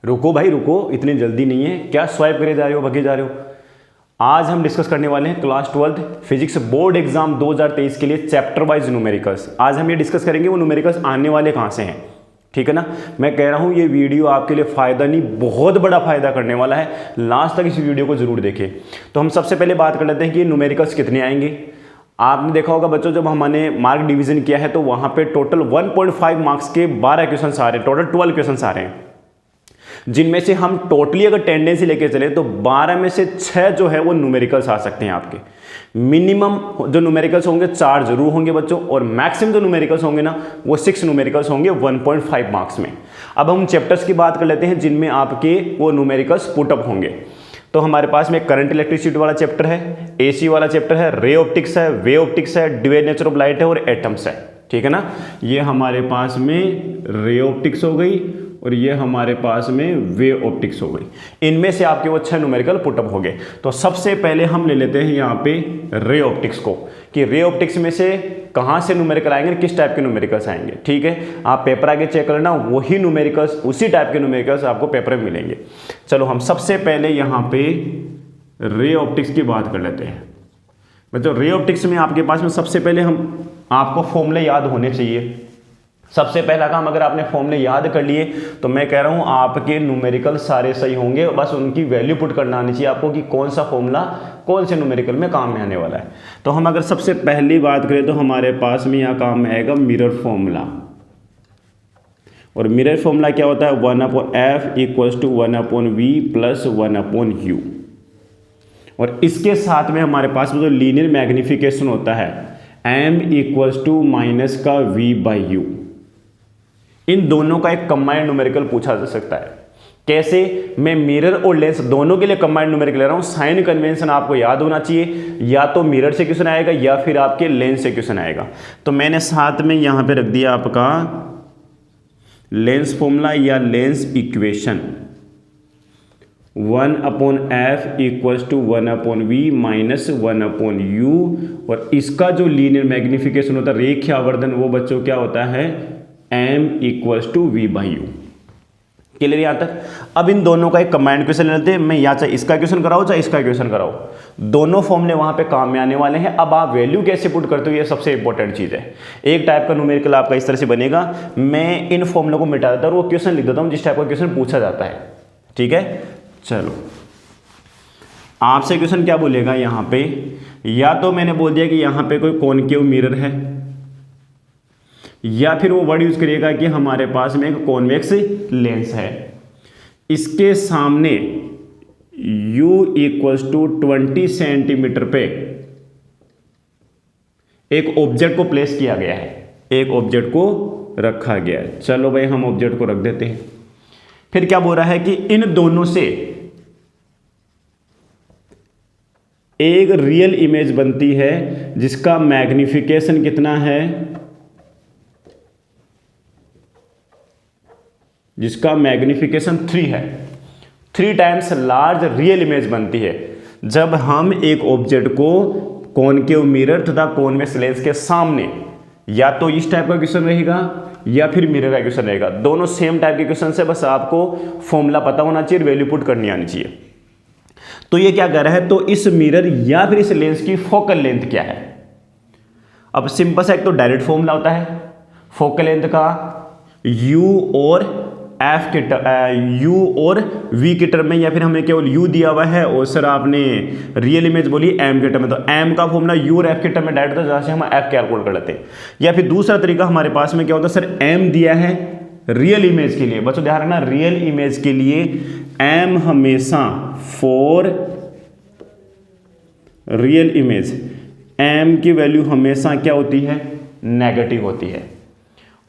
रुको भाई रुको, इतनी जल्दी नहीं है, क्या स्वाइप करे जा रहे हो, भगे जा रहे हो। आज हम डिस्कस करने वाले हैं क्लास 12 फिजिक्स बोर्ड एग्जाम 2023 के लिए चैप्टर वाइज न्यूमेरिकल्स। आज हम ये डिस्कस करेंगे वो न्यूमेरिकल्स आने वाले कहाँ से हैं, ठीक है ना। मैं कह रहा हूँ ये वीडियो आपके लिए फ़ायदा नहीं, बहुत बड़ा फ़ायदा करने वाला है। लास्ट तक इस वीडियो को जरूर देखें। तो हम सबसे पहले बात कर लेते हैं कि ये न्यूमेरिकल्स कितने आएंगे। आपने देखा होगा बच्चों, जब हमने मार्क डिवीजन किया है तो वहाँ पे टोटल 1.5 मार्क्स के 12 क्वेश्चन आ रहे हैं, टोटल 12 क्वेश्चन आ रहे हैं, जिनमें से हम टोटली अगर टेंडेंसी लेके चले तो 12 में से 6 जो है वो न्यूमेरिकल्स आ सकते हैं आपके। मिनिमम जो न्यूमेरिकल्स होंगे 4 जरूर होंगे बच्चों, और मैक्सिमम जो न्यूमेरिकल्स होंगे ना वो 6 न्यूमेरिकल्स होंगे 1.5 मार्क्स में। अब हम चैप्टर्स की बात कर लेते हैं जिनमें आपके वो न्यूमेरिकल्स पुटअप होंगे। तो हमारे पास में करंट इलेक्ट्रिसिटी वाला चैप्टर है, एसी वाला चैप्टर है, रे ऑप्टिक्स है, वे ऑप्टिक्स है, ड्यूअल नेचर ऑफ लाइट है और एटम्स है, ठीक है ना। ये हमारे पास में रे ऑप्टिक्स हो गई और ये हमारे पास में वे ऑप्टिक्स हो गई। इनमें से आपके वो 6 न्यूमेरिकल पुटअप हो गए। तो सबसे पहले हम ले लेते हैं यहाँ पे रे ऑप्टिक्स को, कि रे ऑप्टिक्स में से कहाँ से न्यूमेरिकल आएंगे, किस टाइप के न्यूमेरिकल्स आएंगे, ठीक है। आप पेपर आगे चेक कर लेना, वही न्यूमेरिकल्स, उसी टाइप के न्यूमेरिकल्स आपको पेपर में मिलेंगे। चलो हम सबसे पहले यहाँ पे रे ऑप्टिक्स की बात कर लेते हैं। बच्चों रे ऑप्टिक्स में आपके पास में सबसे पहले हम आपको फॉर्मूले याद होने चाहिए। सबसे पहला काम, अगर आपने फॉर्मूले याद कर लिए तो मैं कह रहा हूँ आपके न्यूमेरिकल सारे सही होंगे, बस उनकी वैल्यू पुट करना आनी चाहिए आपको कि कौन सा फॉर्मूला कौन से न्यूमेरिकल में काम में आने वाला है। तो हम अगर सबसे पहली बात करें तो हमारे पास में यहाँ काम में आएगा मिरर फॉर्मूला। और मिरर फॉर्मूला क्या होता है, 1/f = 1/v + 1/u। और इसके साथ में हमारे पास में जो लीनियर मैग्निफिकेशन होता है m = -v/u। इन दोनों का एक कंबाइंड न्यूमेरिकल पूछा जा सकता है। कैसे, मैं मिरर और लेंस दोनों के लिए कंबाइंड न्यूमेरिकल ले रहा हूं। साइन कन्वेंशन आपको याद होना चाहिए, या तो मिरर से क्वेश्चन आएगा या फिर आपके लेंस से क्वेश्चन आएगा। तो मैंने साथ में यहां पे रख दिया आपका लेंस फॉर्मूला या lens equation, 1/f = 1/v - 1/u। और इसका जो लीनियर मैग्निफिकेशन होता है, रेखीय आवर्धन, वो बच्चों क्या होता है, m = v/u। क्लियर यहाँ तक। अब इन दोनों का एक कंबाइंड क्वेश्चन लेते हैं। मैं या चाहे इसका क्वेश्चन कराऊं चाहे इसका क्वेश्चन कराऊं, दोनों फॉर्मूले वहां पे काम में आने वाले हैं। अब आप वैल्यू कैसे पुट करते हो, ये सबसे इंपॉर्टेंट चीज है। एक टाइप का न्यूमेरिकल आपका इस तरह से बनेगा, मैं इन फॉर्मूलों को मिटा देता हूं और वो क्वेश्चन लिख देता हूं जिस टाइप का क्वेश्चन पूछा जाता है, ठीक है। चलो आपसे क्वेश्चन क्या बोलेगा यहाँ पे, या तो मैंने बोल दिया कि यहाँ पे कोई कॉनकेव मिरर है, या फिर वो वर्ड यूज करिएगा कि हमारे पास में एक कॉन्वेक्स लेंस है। इसके सामने u = 20 सेंटीमीटर पे एक ऑब्जेक्ट को प्लेस किया गया है, एक ऑब्जेक्ट को रखा गया है। चलो भाई हम ऑब्जेक्ट को रख देते हैं। फिर क्या बोल रहा है कि इन दोनों से एक रियल इमेज बनती है जिसका मैग्निफिकेशन कितना है, जिसका मैग्निफिकेशन 3 है। 3 टाइम्स लार्ज रियल इमेज बनती है जब हम एक ऑब्जेक्ट को कॉनकेव मिरर तथा कॉन्वेक्स लेंस के सामने, या तो इस टाइप का क्वेश्चन रहेगा या फिर मिरर का क्वेश्चन रहेगा। दोनों सेम टाइप के क्वेश्चन से, बस आपको फॉर्मूला पता होना चाहिए, वैल्यू पुट करनी आनी चाहिए। तो ये क्या कर रहा है, तो इस मिरर या फिर इस लेंस की फोकल लेंथ क्या है। अब सिंपल सा एक तो डायरेक्ट फॉर्मूला होता है फोकल लेंथ का, u और f के u और v के टर्म में, या फिर हमें केवल u दिया हुआ है और सर आपने रियल इमेज बोली m के टर्म में, तो m का फॉर्मूला u और f के टर्म में डायरेक्ट होता है, जहां से हम f कैलकुलेट कर लेते हैं। या फिर दूसरा तरीका हमारे पास में क्या होता है, सर m दिया है रियल इमेज के लिए। बच्चों ध्यान रखना, रियल इमेज के लिए m हमेशा फॉर रियल इमेज m की वैल्यू हमेशा क्या होती है, नेगेटिव होती है,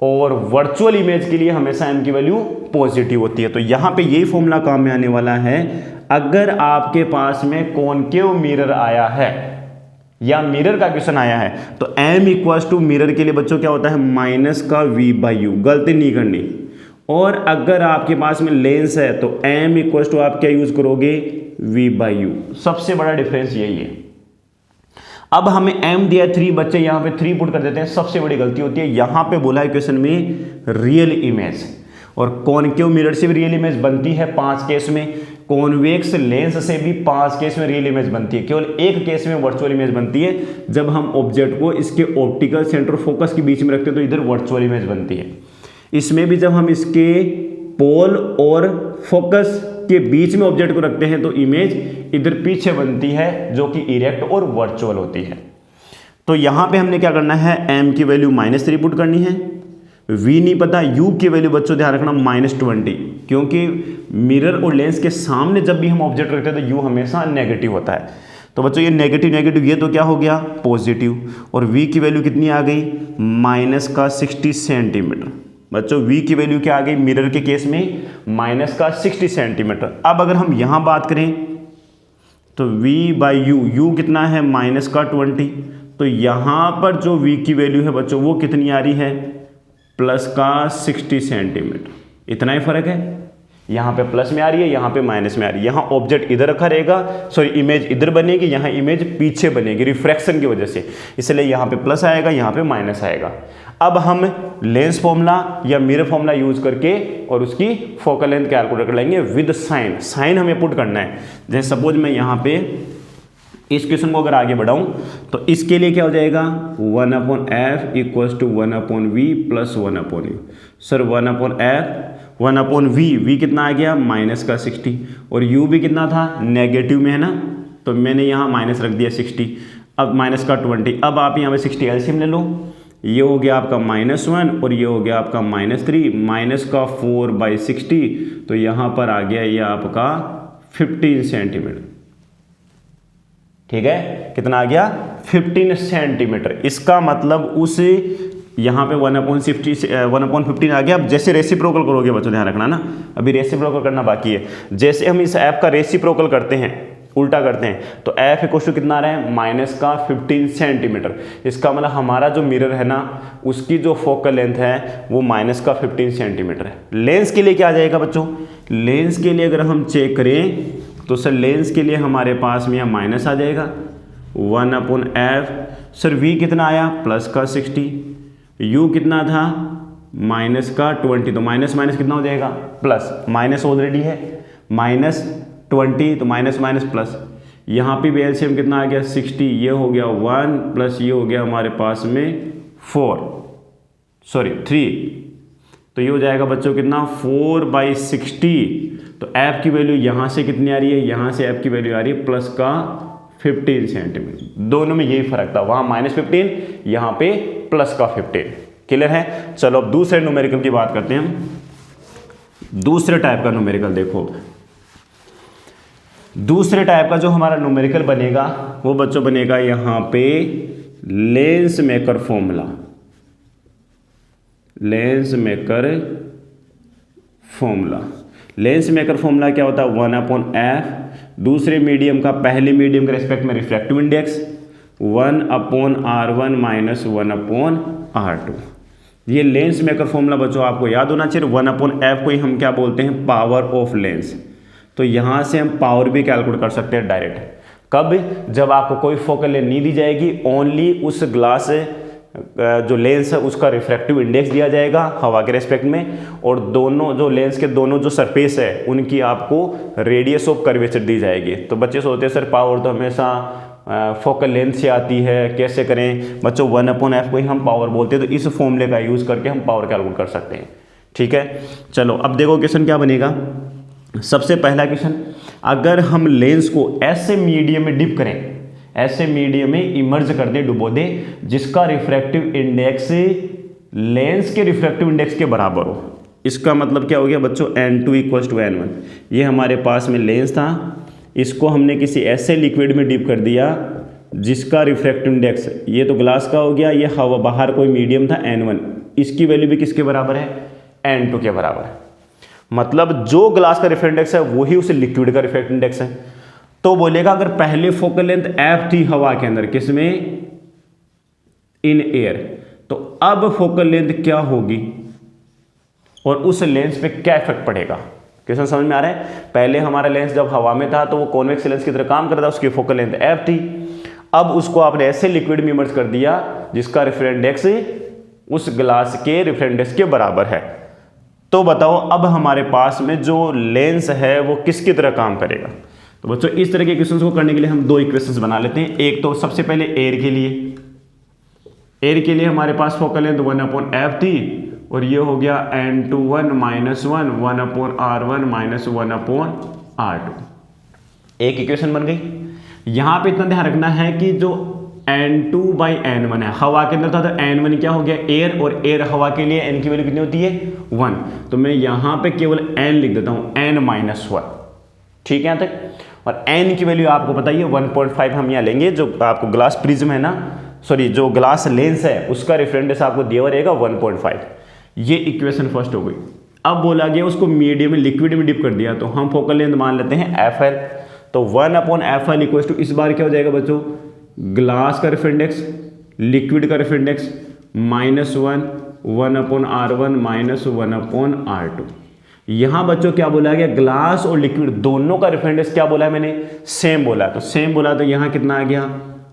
और वर्चुअल इमेज के लिए हमेशा m की वैल्यू पॉजिटिव होती है। तो यहां पे यही फॉर्मूला काम में आने वाला है। अगर आपके पास में कॉनकेव मिरर आया है या मिरर का क्वेश्चन आया है तो m = मिरर के लिए बच्चों क्या होता है, -v/u, गलती नहीं करनी। और अगर आपके पास में लेंस है तो m = आप क्या यूज करोगे, v/u। सबसे बड़ा डिफरेंस यही है। अब हमें m दिया 3, बच्चे यहां पे 3 पुट कर देते हैं। सबसे बड़ी गलती होती है, यहां पे बोला है क्वेश्चन में रियल इमेज, और कॉनकेव मिरर से भी रियल इमेज बनती है 5 केस में, कॉन्वेक्स लेंस से भी 5 केस में रियल इमेज बनती है, केवल एक केस में वर्चुअल इमेज बनती है, जब हम ऑब्जेक्ट को इसके ऑप्टिकल सेंटर फोकस के बीच में रखते हैं तो इधर वर्चुअल इमेज बनती है। इसमें भी जब हम इसके पोल और फोकस के बीच में ऑब्जेक्ट को रखते हैं तो इमेज इधर पीछे बनती है, जो कि इरेक्ट और वर्चुअल होती है। तो यहां पे हमने क्या करना है, m की वैल्यू -3 पुट करनी है, v नहीं पता, u की वैल्यू बच्चों ध्यान रखना -20, क्योंकि मिरर और लेंस के सामने जब भी हम ऑब्जेक्ट रखते हैं तो u हमेशा नेगेटिव होता है। तो बच्चों ये नेगेटिव नेगेटिव, ये तो क्या हो गया पॉजिटिव, और v की वैल्यू कितनी आ गई -60 सेंटीमीटर। बच्चों v की वैल्यू क्या आ गई मिरर के केस में -60 सेंटीमीटर। अब अगर हम यहाँ बात करें तो v/u कितना है -20, तो यहाँ पर जो v की वैल्यू है बच्चों वो कितनी आ रही है +60 सेंटीमीटर। इतना ही फर्क है, यहाँ पे प्लस में आ रही है, यहाँ पे माइनस में आ रही है। यहाँ ऑब्जेक्ट इधर रखा रहेगा, सॉरी इमेज इधर बनेगी, यहाँ इमेज पीछे बनेगी रिफ्रैक्शन की वजह से, इसलिए यहाँ पे प्लस आएगा, यहाँ पे माइनस आएगा। अब हम लेंस फॉर्मूला या मिरर फॉर्मूला यूज करके और उसकी फोकल लेंथ कैलकुलेट कर लेंगे विद साइन। साइन हमें पुट करना है। जैसे सपोज मैं यहाँ पे इस क्वेश्चन को अगर आगे बढ़ाऊं तो इसके लिए क्या हो जाएगा 1/f equals to 1/v plus 1/u। Sir 1/f 1/v, v कितना आ गया -60, और u भी कितना था नेगेटिव में है ना, तो मैंने यहाँ माइनस रख दिया 60, अब -20। अब आप यहाँ पे 60 एलसीएम ले लो, ये हो गया आपका -1 और ये हो गया आपका -3, -4/60, तो यहाँ पर आ गया ये आपका 15 सेंटीमीटर। ठीक है, कितना आ गया 15 सेंटीमीटर। इसका मतलब उस यहाँ पे 1/15 आ गया। अब जैसे रेसिप्रोकल करोगे बच्चों ध्यान रखना ना, अभी रेसिप्रोकल करना बाकी है। जैसे हम इस ऐप का रेसिप्रोकल करते हैं, उल्टा करते हैं, तो एफ इक्वल टू कितना आ रहा है -15 सेंटीमीटर। इसका मतलब हमारा जो मिरर है ना उसकी जो फोकल लेंथ है वो -15 सेंटीमीटर है। लेंस के लिए क्या आ जाएगा बच्चों, लेंस के लिए अगर हम चेक करें तो सर लेंस के लिए हमारे पास में यहाँ माइनस आ जाएगा 1/f। सर v कितना आया +60, u कितना था -20, तो माइनस माइनस कितना हो जाएगा प्लस, माइनस ऑलरेडी है -20, तो माइनस माइनस प्लस। यहाँ पे भी एलसीएम कितना आ गया 60, ये हो गया 1 प्लस ये हो गया हमारे पास में 3, तो ये हो जाएगा बच्चों कितना 4/60। तो ऐप की वैल्यू यहाँ से कितनी आ रही है, यहाँ से ऐप की वैल्यू आ रही है +15 सेंटीमीटर। दोनों में यही फर्क था, वहाँ -15, यहाँ पे +15। क्लियर है। चलो अब दूसरे न्यूमेरिकल की बात करते हैं हम। दूसरे टाइप का न्यूमेरिकल देखो, दूसरे टाइप का जो हमारा न्यूमेरिकल बनेगा वो बच्चों बनेगा यहाँ पे lens maker formula. Lens maker formula, lens maker formula क्या होता है 1/f, दूसरे मीडियम का पहले मीडियम के रेस्पेक्ट में रिफ्रैक्टिव इंडेक्स 1/r1 - 1/r2। ये लेंस मेकर फॉर्मूला बच्चों आपको याद होना चाहिए। 1/f को ही हम क्या बोलते हैं पावर ऑफ लेंस। तो यहाँ से हम पावर भी कैलकुलेट कर सकते हैं डायरेक्ट। कब, जब आपको कोई फोकल लेंथ नहीं दी जाएगी, ओनली उस ग्लास जो लेंस है उसका रिफ्रैक्टिव इंडेक्स दिया जाएगा हवा के रेस्पेक्ट में, और दोनों जो लेंस के दोनों जो सरफेस है उनकी आपको रेडियस ऑफ कर्वेचर दी जाएगी। तो बच्चे सोचते हैं सर पावर तो हमेशा फोकल लेंथ से आती है, कैसे करें बच्चों 1/f को ही हम पावर बोलते हैं। तो इस फॉर्मूले का यूज़ करके हम पावर कैलकुलेट कर सकते हैं। ठीक है, चलो अब देखो क्वेश्चन क्या बनेगा। सबसे पहला क्वेश्चन, अगर हम लेंस को ऐसे मीडियम में डिप करें, ऐसे मीडियम में इमर्ज कर दें, डुबो दें, जिसका रिफ्रैक्टिव इंडेक्स लेंस के रिफ्रैक्टिव इंडेक्स के बराबर हो। इसका मतलब क्या हो गया बच्चों n2 = n1। ये हमारे पास में लेंस था, इसको हमने किसी ऐसे लिक्विड में डिप कर दिया जिसका रिफ्रैक्टिव इंडेक्स, ये तो ग्लास का हो गया, ये हवा बाहर कोई मीडियम था n1, इसकी वैल्यू भी किसके बराबर है n2 के बराबर है। मतलब जो ग्लास का रिफ्रैक्टिव इंडेक्स है वही उस लिक्विड का रिफ्रैक्टिव इंडेक्स है। तो बोलेगा अगर पहले फोकल लेंथ f थी हवा के अंदर, किसमें इन एयर, तो अब फोकल लेंथ क्या होगी और उस लेंस पे क्या इफेक्ट पड़ेगा। क्वेश्चन समझ में आ रहा है। पहले हमारा लेंस जब हवा में था तो वो कॉन्वेक्स लेंस की तरह काम कर रहा था, उसकी फोकल लेंथ f थी। अब उसको आपने ऐसे लिक्विड में इमर्ज कर दिया जिसका रिफ्रैक्टिव इंडेक्स उस ग्लास के रिफ्रैक्टिव इंडेक्स के बराबर है। तो बताओ अब हमारे पास में जो लेंस है वो किसकी तरह काम करेगा। तो बच्चों इस तरह के इक्वेशंस को करने के लिए हम दो इक्वेशंस बना लेते हैं। एक तो सबसे पहले एयर के लिए हमारे पास फोकल लेंथ 1/f थी और ये हो गया n21 -1 1/r1 -1/r2। एक इक्वेशन बन गई। यहां पे इतना ध्यान रखना है कि जो n2/n1 है, हवा के अंदर था तो n1 क्या हो गया एयर, और एयर हवा के लिए n की वैल्यू कितनी होती है 1, तो मैं यहां पे केवल n लिख देता हूं n-1। ठीक है यहां तक। और n की वैल्यू आपको पता ही है 1.5 हम यहाँ लेंगे। जो आपको ग्लास प्रिज्म है ना, सॉरी जो ग्लास लेंस है उसका रेफरेंस आपको दिया हुआ रहेगा 1.5। ये इक्वेशन फर्स्ट हो गई। अब बोला गया उसको मीडियम में लिक्विड में डिप कर दिया, तो हम फोकल लेंथ मान लेते हैं FL। तो 1/FL इक्वल टू इस बार क्या हो जाएगा बच्चों, ग्लास का रेफरेंस लिक्विड का रेफरेंस -1 1/r1 -1/r2। यहां बच्चों क्या बोला गया, ग्लास और लिक्विड दोनों का रेफरेंस क्या बोला है मैंने, सेम बोला। तो सेम बोला तो यहां कितना आ गया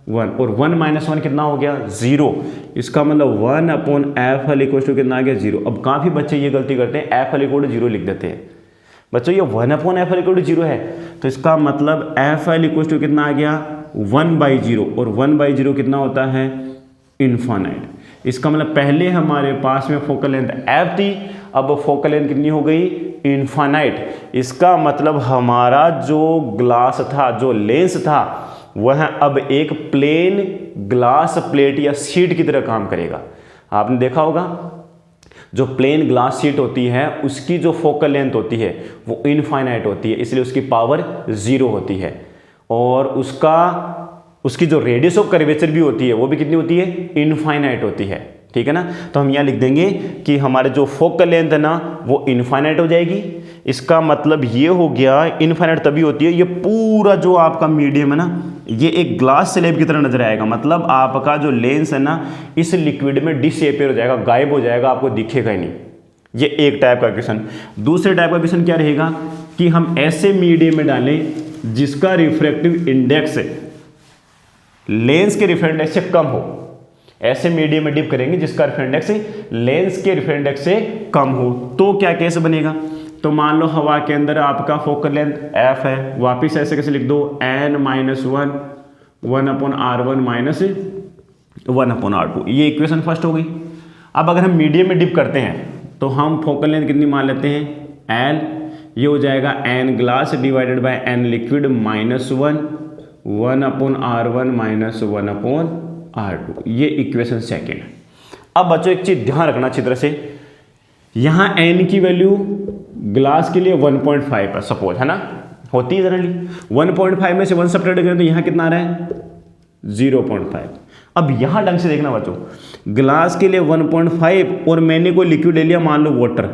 1, और 1 - 1 कितना हो गया 0। इसका मतलब 1/FL इक्वल टू कितना आ गया 0। अब काफ़ी बच्चे ये गलती करते हैं, FL इक्वल टू 0 लिख देते हैं। बच्चों ये 1/FL इक्वल टू 0 है, तो इसका मतलब FL इक्वल टू कितना आ गया 1/0, और 1/0 कितना होता है इनफाइनाइट। इसका मतलब पहले हमारे पास में फोकल लेंथ f थी, अब फोकल लेंथ कितनी हो गई इनफाइनाइट। इसका मतलब हमारा जो ग्लास था, जो लेंस था, वह अब एक प्लेन ग्लास प्लेट या शीट की तरह काम करेगा। आपने देखा होगा जो प्लेन ग्लास शीट होती है उसकी जो फोकल लेंथ होती है वो इनफाइनाइट होती है, इसलिए उसकी पावर 0 होती है, और उसकी जो रेडियस ऑफ कर्वेचर भी होती है वो भी कितनी होती है इनफाइनाइट होती है। ठीक है ना। तो हम यहाँ लिख देंगे कि हमारे जो फोकल लेंथ है ना वो इनफाइनाइट हो जाएगी। इसका मतलब ये हो गया, इनफाइनाइट तभी होती है, ये पूरा जो आपका मीडियम है ना ये एक ग्लास स्लैब की तरह नजर आएगा। मतलब आपका जो लेंस है ना इस लिक्विड में डिसअपियर हो जाएगा, गायब हो जाएगा, आपको दिखेगा ही नहीं। ये एक टाइप का क्वेश्चन। दूसरे टाइप का क्वेश्चन क्या रहेगा कि हम ऐसे मीडियम में डालें जिसका रिफ्रैक्टिव इंडेक्स लेंस के रिफ्रैक्टिव से कम हो। ऐसे मीडियम में डिप करेंगे जिसका रिफ्रैक्टिव इंडेक्स लेंस के रिफ्रैक्टिव इंडेक्स से कम हो, तो क्या केस बनेगा। तो मान लो हवा के अंदर आपका फोकल लेंथ f है, वापिस ऐसे कैसे लिख दो n-1 1/r1 1/r2। ये इक्वेशन फर्स्ट हो गई। अब अगर हम मीडियम में डिप करते हैं तो हम फोकल लेंथ कितनी मान लेते हैं l, ये हो जाएगा n glass divided by n liquid -1 1/r1 -1/r2। ये इक्वेशन सेकेंड। अब बच्चों एक चीज ध्यान रखना अच्छी तरह से, यहां n की वैल्यू ग्लास के लिए 1.5 है सपोज, है ना, होती है जनरली। 1.5 में से 1 सब्ट्रैक्ट करें तो यहाँ कितना आ रहा है 0.5। अब यहाँ ढंग से देखना बच्चों, ग्लास के लिए 1.5 और मैंने कोई लिक्विड ले लिया मान लो वाटर,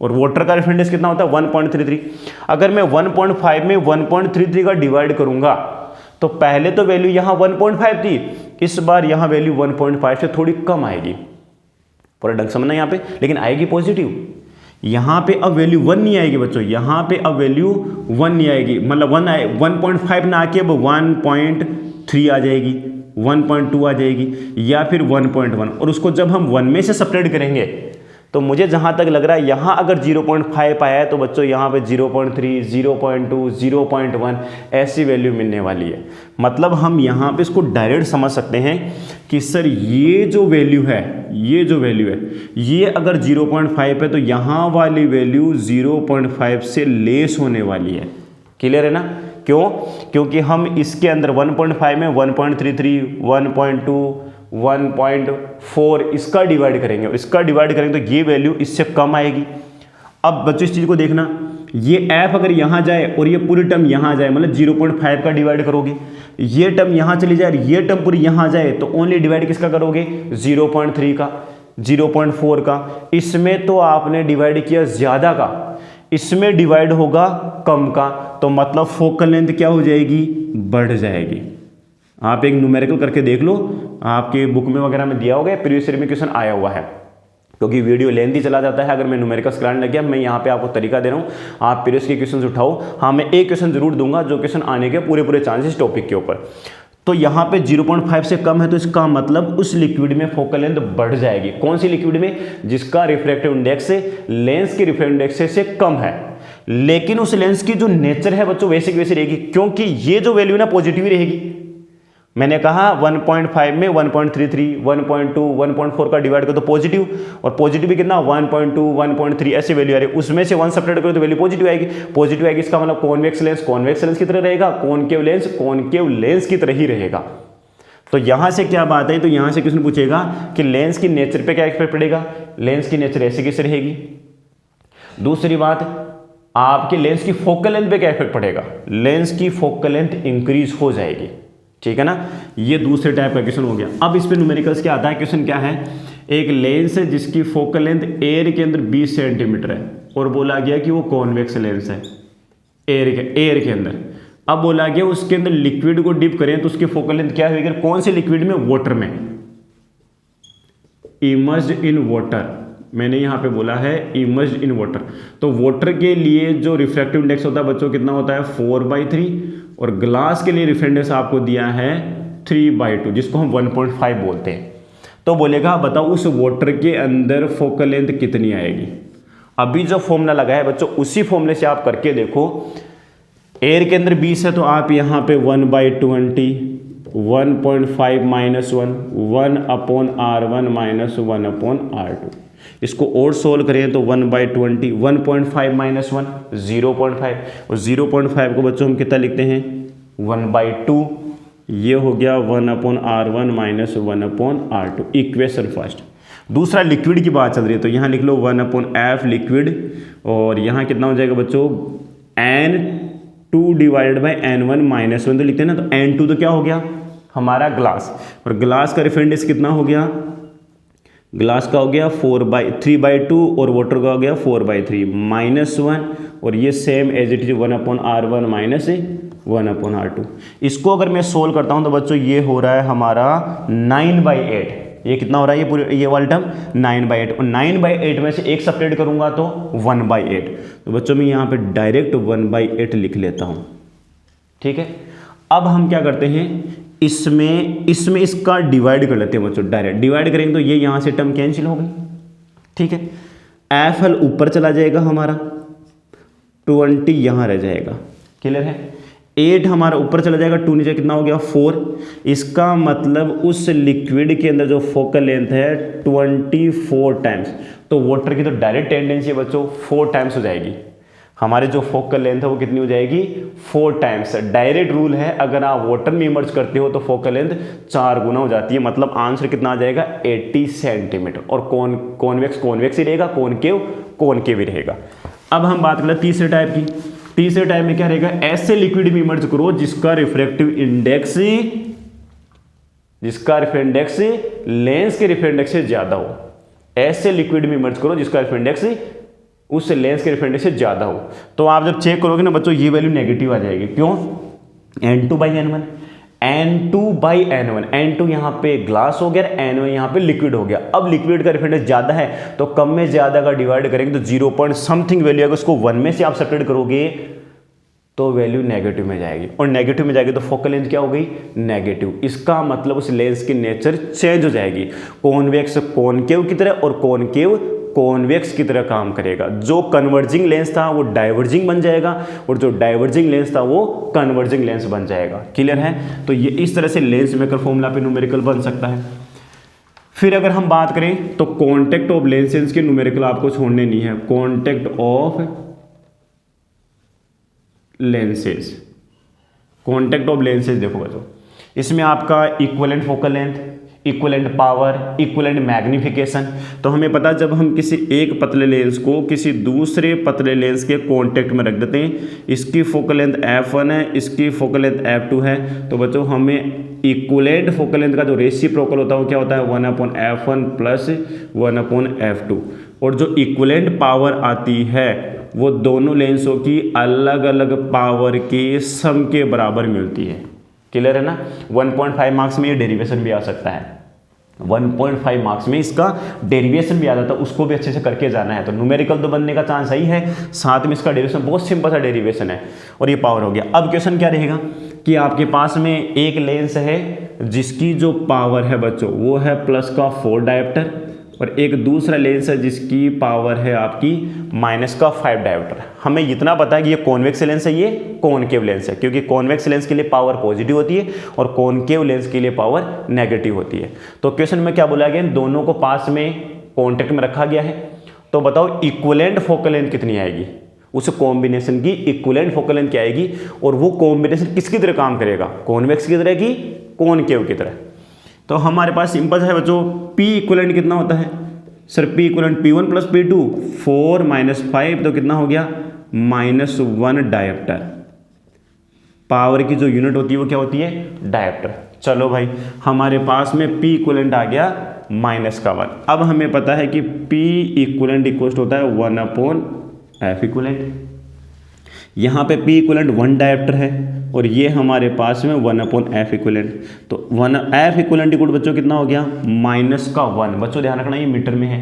और वाटर का रेफरेंस कितना होता है 1.33। अगर मैं 1.5 में 1.33 का डिवाइड करूंगा तो पहले तो वैल्यू यहाँ 1.5 थी, इस बार यहाँ वैल्यू 1.5 से थोड़ी कम आएगी। पूरा ढंग समझना यहाँ पे, लेकिन आएगी पॉजिटिव। यहाँ पे अब वैल्यू 1 नहीं आएगी बच्चों, यहाँ पे अब वैल्यू 1 नहीं आएगी, मतलब 1.5 ना आके अब 1.3 आ जाएगी, 1.2 आ जाएगी, या फिर 1.1। और उसको जब हम 1 में से सेपरेट करेंगे तो मुझे जहाँ तक लग रहा है यहाँ अगर 0.5 आया है तो बच्चों यहाँ पे 0.3 0.2 0.1 ऐसी वैल्यू मिलने वाली है। मतलब हम यहाँ पे इसको डायरेक्ट समझ सकते हैं कि सर ये जो वैल्यू है ये अगर 0.5 है तो यहाँ वाली वैल्यू 0.5 से लेस होने वाली है। क्लियर है ना। क्यों, क्योंकि हम इसके अंदर 1.5 में 1.33 1.2 1.4 इसका डिवाइड करेंगे, तो ये वैल्यू इससे कम आएगी। अब बच्चों इस चीज को देखना, ये f अगर यहाँ जाए और ये पूरी टर्म यहाँ जाए, मतलब 0.5 का डिवाइड करोगे, ये टर्म यहाँ चली जाए और ये टर्म पूरी यहाँ जाए, तो ओनली डिवाइड किसका करोगे 0.3 का 0.4 का। इसमें तो आपने डिवाइड किया ज्यादा का, इसमें डिवाइड होगा कम का, तो मतलब फोकल लेंथ क्या हो जाएगी बढ़ जाएगी। आप एक न्यूमेरिकल करके देख लो, आपके बुक में वगैरह में दिया होगा, प्रीवियस ईयर में क्वेश्चन आया हुआ है। क्योंकि वीडियो लेंथी चला जाता है अगर मैं न्यूमेरिकल्स कराने लग गया, मैं यहाँ पे आपको तरीका दे रहा हूँ, आप प्रीवियस के क्वेश्चन उठाओ। हाँ, मैं एक क्वेश्चन जरूर दूंगा जो क्वेश्चन आने के पूरे चांसेस टॉपिक के ऊपर। तो यहाँ पे 0.5 से कम है, तो इसका मतलब उस लिक्विड में फोकल लेंथ बढ़ जाएगी। कौन सी लिक्विड में? जिसका रिफ्रैक्टिव इंडेक्स लेंस के रिफ्रैक्टिव इंडेक्स से कम है। लेकिन उस लेंस की जो नेचर है बच्चों वैसे की वैसे रहेगी, क्योंकि ये जो वैल्यू ना पॉजिटिव ही रहेगी। मैंने कहा 1.5 में 1.33, 1.2, 1.4 का डिवाइड करो तो पॉजिटिव, और पॉजिटिव भी कितना 1.2, 1.3 ऐसे वैल्यू आ रही है, उसमें से 1 सब्ट्रैक्ट करो तो वैल्यू पॉजिटिव आएगी। पॉजिटिव आएगी इसका मतलब कॉन्वेक्स लेंस की तरह रहेगा, कॉनकेव लेंस की तरह ही रहेगा। तो यहां से क्या बात है, तो यहां से क्वेश्चन पूछेगा कि लेंस की नेचर पे क्या इफेक्ट पड़ेगा। लेंस की नेचर ऐसे कैसे रहेगी। दूसरी बात, आपके लेंस की फोकल लेंथ पे क्या इफेक्ट पड़ेगा। लेंस की फोकल लेंथ इंक्रीज हो जाएगी, ठीक है ना। ये दूसरे टाइप का क्वेश्चन हो गया। अब इस पे न्यूमेरिकल्स क्या आता है। क्वेश्चन क्या है, एक लेंस है जिसकी फोकल लेंथ एयर के अंदर 20 सेंटीमीटर है और बोला गया कि वो कॉन्वेक्स लेंस है एयर के अंदर। अब बोला गया उसके अंदर लिक्विड को डिप करें तो उसकी फोकल लेंथ क्या होगी। कौन से लिक्विड में? वाटर में, इमर्ज्ड इन वाटर। मैंने यहां पे बोला है इमर्ज्ड इन वाटर। तो वाटर के लिए जो रिफ्रैक्टिव इंडेक्स होता है बच्चों कितना होता है 4/3, और ग्लास के लिए रिफ्रैक्टिव इंडेक्स आपको दिया है 3/2, जिसको हम 1.5 बोलते हैं। तो बोलेगा बताओ उस वाटर के अंदर फोकल लेंथ कितनी आएगी। अभी जो फॉर्मूला लगा है बच्चों उसी फॉर्मूले से आप करके देखो। एयर के अंदर 20 है तो आप यहाँ पे 1/20, 1.5 -1, 1/R1 - 1/R2। इसको और सोल्व करें तो 1/20, 1.5 - 1 0.5, और 0.5 को बच्चों हम कितना लिखते हैं 1/2। ये हो गया 1/R1 - 1/R2। Equation first. दूसरा लिक्विड की बात चल रही है तो यहाँ लिख लो 1/F लिक्विड, और यहाँ कितना हो जाएगा बच्चों N2 / N1 - 1 तो लिखते हैं ना। तो N2 तो क्या हो गया हमारा ग्लास, और ग्लास का रिफ्रैक्टिव इंडेक्स कितना हो गया। ग्लास का हो गया 3/2 और वाटर का हो गया 4/3 -1, और ये same as it is 1/R1 - 1/R2। इसको अगर मैं सोल्व करता हूं तो बच्चों ये हो रहा है हमारा 9/8। ये कितना हो रहा है ये पूरे ये वाला टर्म 9/8, और 9/8 में से एक सब्ट्रैक्ट करूंगा तो 1/8। तो बच्चों मैं यहाँ पे डायरेक्ट 1/8 लिख लेता हूँ, ठीक है। अब हम क्या करते हैं इसमें इसका डिवाइड कर लेते हैं बच्चों। डायरेक्ट डिवाइड करेंगे तो ये यहाँ से टर्म कैंसिल हो गई, ठीक है। एफएल ऊपर चला जाएगा हमारा, 20 यहाँ रह जाएगा, क्लियर है। 8 हमारा ऊपर चला जाएगा, 2 नीचे कितना हो गया 4। इसका मतलब उस लिक्विड के अंदर जो फोकल लेंथ है 24 टाइम्स। तो वाटर की तो डायरेक्ट टेंडेंसी है बच्चों 4 टाइम्स हो जाएगी। हमारे जो फोकल लेंथ है वो कितनी हो जाएगी 4 टाइम्स। डायरेक्ट रूल है अगर आप वाटर में इमर्ज करते हो तो फोकल लेंथ 4 गुना हो जाती है। मतलब आंसर कितना आ जाएगा 80 सेंटीमीटर। और कॉन्वेक्स ही रहेगा, कॉनकेव ही रहेगा। अब हम बात करें तीसरे टाइप की। तीसरे टाइप में क्या रहेगा, ऐसे लिक्विड में इमर्ज करो जिसका रिफ्रैक्टिव इंडेक्स लेंस के रिफ्रैक्टिव इंडेक्स से ज्यादा हो। ऐसे लिक्विड में इमर्ज करो जिसका रिफ्रैक्टिव इंडेक्स उस लेंस के रिफ्रैक्टिव इंडेक्स से ज्यादा हो। तो आप जब चेक करोगे ना बच्चों ये वैल्यू नेगेटिव आ जाएगी। क्यों? N2/N1, N2 यहाँ पे ग्लास हो गया, N1 यहाँ पे लिक्विड हो गया। अब लिक्विड का रिफ्रैक्टिव इंडेक्स ज्यादा है तो कम में ज्यादा का डिवाइड करेंगे तो 0 पॉइंट समथिंग वैल्यू है, उसको 1 में से आप सब्ट्रैक्ट करोगे तो वैल्यू नेगेटिव में जाएगी, और नेगेटिव में जाएगी तो फोकल लेंथ क्या हो गई नेगेटिव। इसका मतलब उस लेंस की नेचर चेंज हो जाएगी। कॉन्वेक्स कॉनकेव की तरह और कॉनकेव कॉन्वेक्स की तरह काम करेगा। जो कन्वर्जिंग लेंस था वो डाइवर्जिंग बन जाएगा, और जो डाइवर्जिंग लेंस था वो कन्वर्जिंग लेंस बन जाएगा। क्लियर है। तो ये इस तरह से लेंस मेकर फॉर्मूला पे न्यूमेरिकल बन सकता है। फिर अगर हम बात करें तो कॉन्टेक्ट ऑफ लेंसेज के न्यूमेरिकल आपको छोड़ने नहीं है। Contact of lenses, contact of lenses देखो बच्चों, इसमें आपका equivalent focal length, equivalent power, equivalent magnification. तो हमें पता जब हम किसी एक पतले लेंस को किसी दूसरे पतले लेंस के कांटेक्ट में रख देते हैं, इसकी फोकल लेंथ f1 है, इसकी फोकल लेंथ f2 है, तो बच्चों हमें इक्विवेलेंट फोकल लेंथ का जो रेसिप्रोकल होता है वो क्या होता है 1/f1 + 1/f2। और जो इक्विवेलेंट पावर आती है वो दोनों लेंसों की अलग अलग पावर के सम के बराबर मिलती है। क्लियर है ना। 1.5 मार्क्स में ये डेरिवेशन भी आ सकता है। 1.5 मार्क्स में इसका डेरिवेशन भी आता था, उसको भी अच्छे से करके जाना है। तो न्यूमेरिकल तो बनने का चांस सही है, साथ में इसका डेरिवेशन बहुत सिंपल सा डेरिवेशन है और ये पावर हो गया। अब क्वेश्चन क्या रहेगा कि आपके पास में एक लेंस है जिसकी जो पावर है बच्चों वो है प्लस का 4 डायोप्टर, और एक दूसरा लेंस है जिसकी पावर है आपकी माइनस का 5 डायोप्टर। हमें इतना पता है कि ये कॉन्वेक्स लेंस है, ये कॉनकेव लेंस है, क्योंकि कॉन्वेक्स लेंस के लिए पावर पॉजिटिव होती है और कॉनकेव लेंस के लिए पावर नेगेटिव होती है। तो क्वेश्चन में क्या बोला गया, दोनों को पास में कॉन्टेक्ट में रखा गया है। तो बताओ इक्विवेलेंट फोकल लेंथ कितनी आएगी, उस कॉम्बिनेशन की इक्विवेलेंट फोकल लेंथ क्या आएगी, और वो कॉम्बिनेशन किसकी तरह काम करेगा, कॉन्वेक्स की तरह की कॉनकेव की तरह। तो हमारे पास सिंपल है बच्चों, P इक्विवेलेंट कितना होता है sir, P equivalent P1 plus P2, 4 minus 5 तो कितना हो गया -1 डायोप्टर। पावर की जो यूनिट होती है वो क्या होती है, डायोप्टर। चलो भाई हमारे पास में P इक्विवेलेंट आ गया -1। अब हमें पता है कि P इक्विवेलेंट इक्वल होता है 1/F इक्विवेलेंट। यहाँ पे P इक्विवेलेंट 1 डायोप्टर है और ये हमारे पास में 1/F इक्विवेलेंट। तो 1F इक्विवेलेंट इक्वल बच्चों कितना हो गया -1। बच्चों ध्यान रखना ये मीटर में है,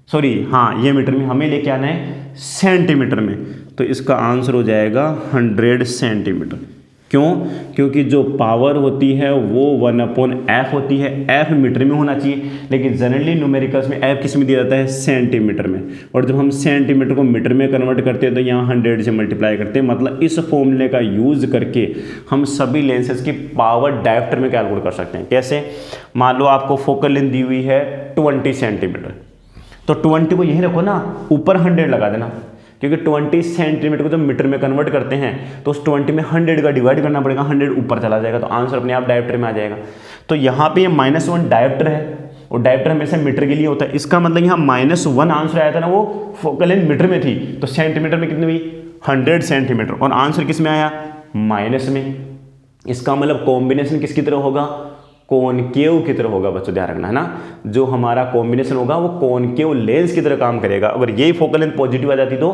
सॉरी हाँ ये मीटर में, हमें लेके आना है सेंटीमीटर में। तो इसका आंसर हो जाएगा 100 सेंटीमीटर। क्यों, क्योंकि जो पावर होती है वो 1/F होती है, F मीटर में होना चाहिए, लेकिन जनरली न्यूमेरिकल्स में F किस में दिया जाता है, सेंटीमीटर में। और जब हम सेंटीमीटर को मीटर में कन्वर्ट करते हैं तो यहाँ 100 से मल्टीप्लाई करते हैं। मतलब इस फॉर्मूले का यूज करके हम सभी लेंसेज की पावर डायोप्टर में कैलकुलेट कर सकते हैं। कैसे, मान लो आपको फोकल लेंथ दी हुई है 20 सेंटीमीटर, तो 20 को यहीं रखो ना, ऊपर 100 लगा देना, क्योंकि 20 सेंटीमीटर को जब मीटर में कन्वर्ट करते हैं तो उस 20 में 100 का डिवाइड करना पड़ेगा, 100 ऊपर चला जाएगा तो आंसर अपने आप डायोप्टर में आ जाएगा। तो यहाँ पे ये -1 डायोप्टर है और डायोप्टर हमेशा मीटर के लिए होता है। इसका मतलब यहाँ -1 आंसर आया था ना, वो फोकल लेंथ मीटर में थी, तो सेंटीमीटर में कितनी हुई 100 सेंटीमीटर, और आंसर किस में आया, माइनस में। इसका मतलब कॉम्बिनेशन किसकी तरह होगा, कॉनकेव की तरह होगा। बच्चों ध्यान रखना है ना, जो हमारा कॉम्बिनेशन होगा वो कॉनकेव लेंस की तरह काम करेगा। अगर यही फोकल लेंथ पॉजिटिव आ जाती तो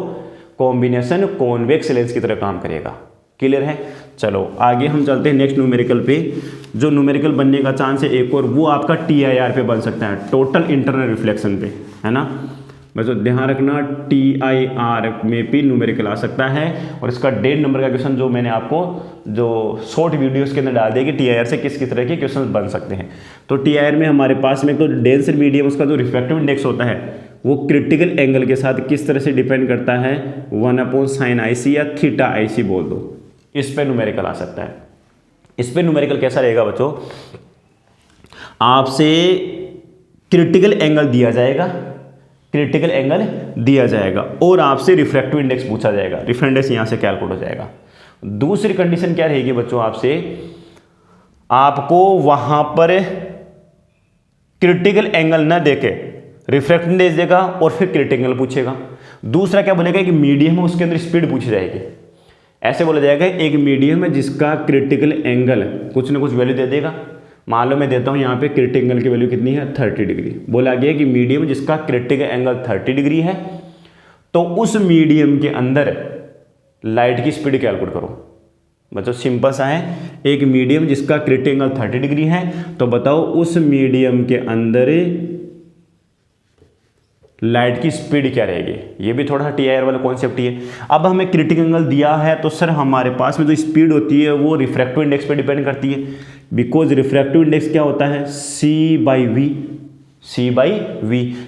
कॉम्बिनेशन कॉन्वेक्स लेंस की तरह काम करेगा। क्लियर है। चलो आगे हम चलते हैं नेक्स्ट न्यूमेरिकल पे। जो न्यूमेरिकल बनने का चांस है एक और, वो आपका TIR पे बन सकता है, टोटल इंटरनल रिफ्लेक्शन पे, है ना। बच्चों ध्यान रखना TIR में भी न्यूमेरिकल आ सकता है, और इसका 1.5 नंबर का क्वेश्चन जो मैंने आपको जो शॉर्ट वीडियोस के अंदर डाल दिया कि TIR से किस तरह के क्वेश्चन बन सकते हैं। तो TIR में हमारे पास में तो डेंसर मीडियम, उसका जो रिफ्रैक्टिव इंडेक्स होता है वो क्रिटिकल एंगल के साथ किस तरह से डिपेंड करता है, 1/sin IC या थीटा IC बोल दो, इस पर न्यूमेरिकल आ सकता है। इस पर न्यूमेरिकल कैसा रहेगा बच्चों, आपसे क्रिटिकल एंगल दिया जाएगा, क्रिटिकल एंगल दिया जाएगा और आपसे रिफ्रैक्टिव इंडेक्स पूछा जाएगा, रिफ्रैक्टिव इंडेक्स यहां से कैलकुलेट हो जाएगा। दूसरी कंडीशन क्या रहेगी बच्चों, आपसे आपको वहां पर क्रिटिकल एंगल ना देके रिफ्रैक्टिव इंडेक्स देगा और फिर क्रिटिकल एंगल पूछेगा। दूसरा क्या बोलेगा कि मीडियम है उसके अंदर स्पीड पूछी जाएगी। ऐसे बोला जाएगा एक मीडियम है जिसका क्रिटिकल एंगल कुछ ना कुछ वैल्यू दे देगा। मान लो मैं देता हूं यहाँ पे क्रिटिकल एंगल की वैल्यू कितनी है, 30 डिग्री। बोला गया कि मीडियम जिसका क्रिटिकल एंगल 30 डिग्री है, तो उस मीडियम के अंदर लाइट की स्पीड कैलकुलेट करो। बच्चों सिंपल सा है, एक मीडियम जिसका क्रिटिकल एंगल 30 डिग्री है, तो बताओ उस मीडियम के अंदर लाइट की स्पीड क्या रहेगी। ये भी थोड़ा TIR वाला कॉन्सेप्ट ही है। अब हमें क्रिटिकल एंगल दिया है तो सर हमारे पास में जो स्पीड होती है वो रिफ्रैक्टिव इंडेक्स पे डिपेंड करती है, बिकॉज रिफ्रैक्टिव इंडेक्स क्या होता है, C/V।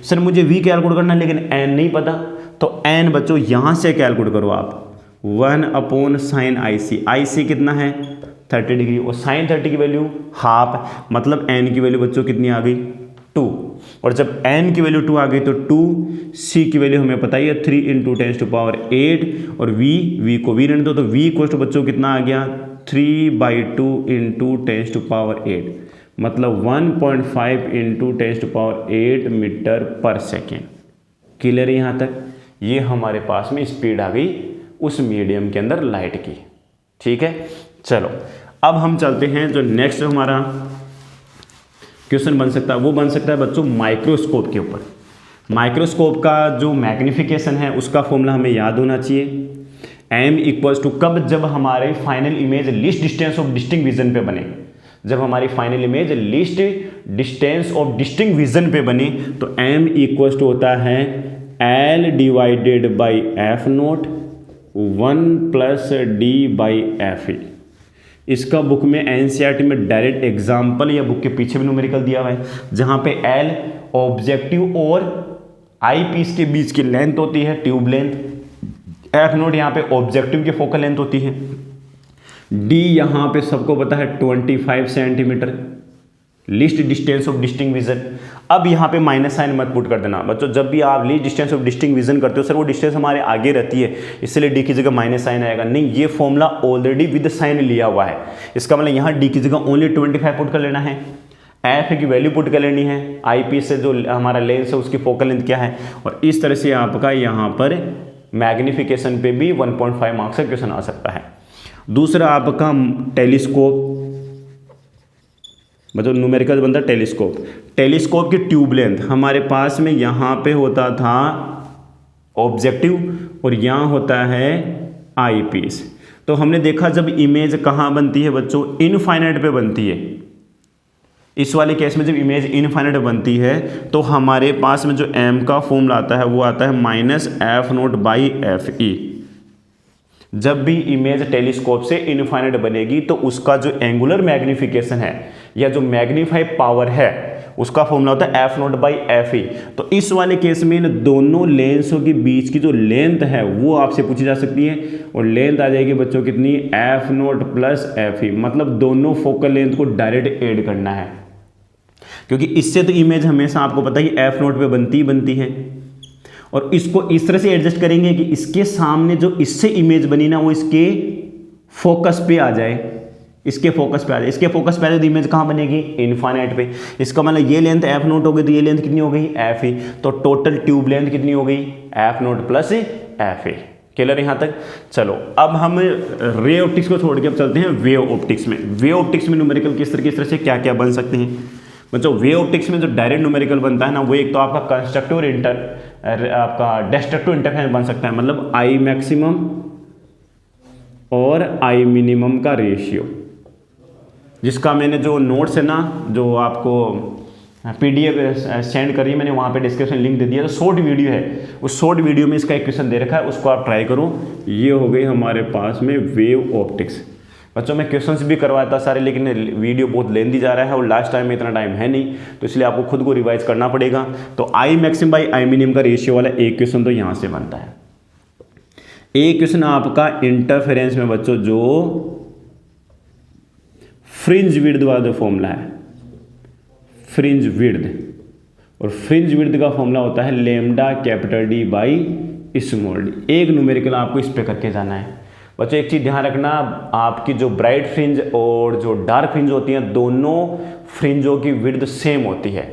सर मुझे V कैलकुलेट करना है लेकिन N नहीं पता, तो N बच्चों यहां से कैलकुलेट करो आप, 1/sin IC कितना है 30 डिग्री, और sin 30 की वैल्यू हाफ, मतलब N की वैल्यू बच्चों कितनी आ गई 2, और जब n की वैल्यू 2 आ गई तो 2, c की वैल्यू हमें पता ही है 3 × 10⁸, और v को v रहने दो, तो v इक्वल टू बच्चों कितना आ गया 3/2 × 10⁸, मतलब 1.5 × 10⁸ मीटर पर सेकेंड। क्लियर है यहाँ तक। ये हमारे पास में स्पीड आ गई उस मीडियम के अंदर लाइट की। ठीक है, चलो अब हम चलते हैं जो नेक्स्ट हमारा क्वेश्चन बन सकता है, वो बन सकता है बच्चों माइक्रोस्कोप के ऊपर। माइक्रोस्कोप का जो मैग्निफिकेशन है उसका फॉर्मूला हमें याद होना चाहिए, m इक्वल्स टू, कब, जब हमारे final image least distance of distinct vision पे बने। जब हमारी final image least distance of distinct vision पे बने तो m इक्वल टू होता है L divided by F note 1 plus D by F E. इसका बुक में एनसीईआरटी में डायरेक्ट एग्जाम्पल या बुक के पीछे भी न्यूमेरिकल दिया हुआ है, जहाँ पे L ऑब्जेक्टिव और आई पीस के बीच की लेंथ होती है, ट्यूब लेंथ, एफ नोट यहाँ पे ऑब्जेक्टिव की फोकल लेंथ होती है, डी यहाँ पे सबको पता है 25 centimetre least distance of distinct vision. अब यहाँ पे माइनस साइन मत पुट कर देना बच्चों, जब भी आप least distance of distinct vision करते हो सर वो डिस्टेंस हमारे आगे रहती है इसलिए डी की जगह माइनस साइन आएगा, नहीं ये फॉर्मूला ऑलरेडी विद साइन लिया हुआ है। इसका मतलब यहाँ डी की जगह ओनली 25 पुट कर लेना है, एफ की वैल्यू पुट कर लेनी है, आई पी से जो हमारा लेंस है उसकी फोकल लेंथ क्या है, और इस तरह से आपका यहाँ पर मैग्निफिकेशन पे भी 1.5 मार्क्स का क्वेश्चन आ सकता है। दूसरा आपका टेलीस्कोप, मतलब न्यूमेरिकल बनता है टेलीस्कोप। टेलीस्कोप की ट्यूब लेंथ हमारे पास में यहाँ पे होता था ऑब्जेक्टिव और यहाँ होता है आई पीस। तो हमने देखा जब इमेज कहाँ बनती है बच्चों, इनफाइनाइट पे बनती है। इस वाले केस में जब इमेज इनफाइनाइट बनती है तो हमारे पास में जो m का फॉर्मूला आता है वो आता है minus F note by F E. जब भी इमेज टेलीस्कोप से इनफाइनाइट बनेगी तो उसका जो एंगुलर मैग्निफिकेशन है या जो मैग्नीफाई पावर है उसका फॉर्मूला होता है F note by F E. तो इस वाले केस में इन दोनों लेंसों के बीच की जो लेंथ है वो आपसे पूछी जा सकती है, और लेंथ आ जाएगी बच्चों कितनी, F note plus F E. मतलब दोनों फोकल लेंथ को डायरेक्ट ऐड करना है, क्योंकि इससे तो इमेज हमेशा आपको पता है कि एफ नोट पे बनती है, और इसको इस तरह से एडजस्ट करेंगे कि इसके सामने जो इससे इमेज बनी ना वो इसके फोकस पे आ जाए, इसके फोकस पे आ जाए। इसके फोकस पे आ जाए तो इमेज कहाँ बनेगी, इनफाइनाइट पे। इसका मतलब ये लेंथ एफ नोट हो गई तो ये लेंथ कितनी हो गई, एफ ई। तो टोटल ट्यूब लेंथ कितनी हो गई, F note plus F E. Clear यहाँ तक। चलो अब हम रे ऑप्टिक्स को छोड़ के अब चलते हैं वेव ऑप्टिक्स में। वेव ऑप्टिक्स में न्यूमेरिकल किस तरह से क्या क्या बन सकते हैं बच्चों। वेव ऑप्टिक्स में जो डायरेक्ट न्यूमेरिकल बनता है ना वो एक तो आपका कंस्ट्रक्टिव और आपका डिस्ट्रक्टिव इंटरफेरेंस बन सकता है, मतलब आई मैक्सिमम और आई मिनिमम का रेशियो, जिसका मैंने जो नोट्स है ना जो आपको पीडीएफ सेंड करी मैंने वहाँ पे डिस्क्रिप्शन लिंक दे दिया, तो शॉर्ट वीडियो है, उस शॉर्ट वीडियो में इसका एक क्वेश्चन दे रखा है, उसको आप ट्राई करो। ये हो गई हमारे पास में वेव ऑप्टिक्स। बच्चों मैं क्वेश्चंस भी करवाता सारे, लेकिन वीडियो बहुत लेंदी जा रहा है और लास्ट टाइम में इतना टाइम है नहीं, तो इसलिए आपको खुद को रिवाइज करना पड़ेगा। तो I maximum by I minimum का रेशियो वाला एक क्वेश्चन तो यहाँ से बनता है। एक क्वेश्चन आपका इंटरफेरेंस में बच्चों जो फ्रिंज विड्थ वाला जो फॉर्मूला है, फ्रिंज विड्थ, और फ्रिंज विड्थ का फॉर्मूला होता है lambda capital D by small D. एक न्यूमेरिकल आपको इस पे करके जाना है बच्चों। एक चीज़ ध्यान रखना, आपकी जो ब्राइट फ्रिंज और जो डार्क फ्रिंज होती हैं दोनों फ्रिंजों की विड्थ सेम होती है।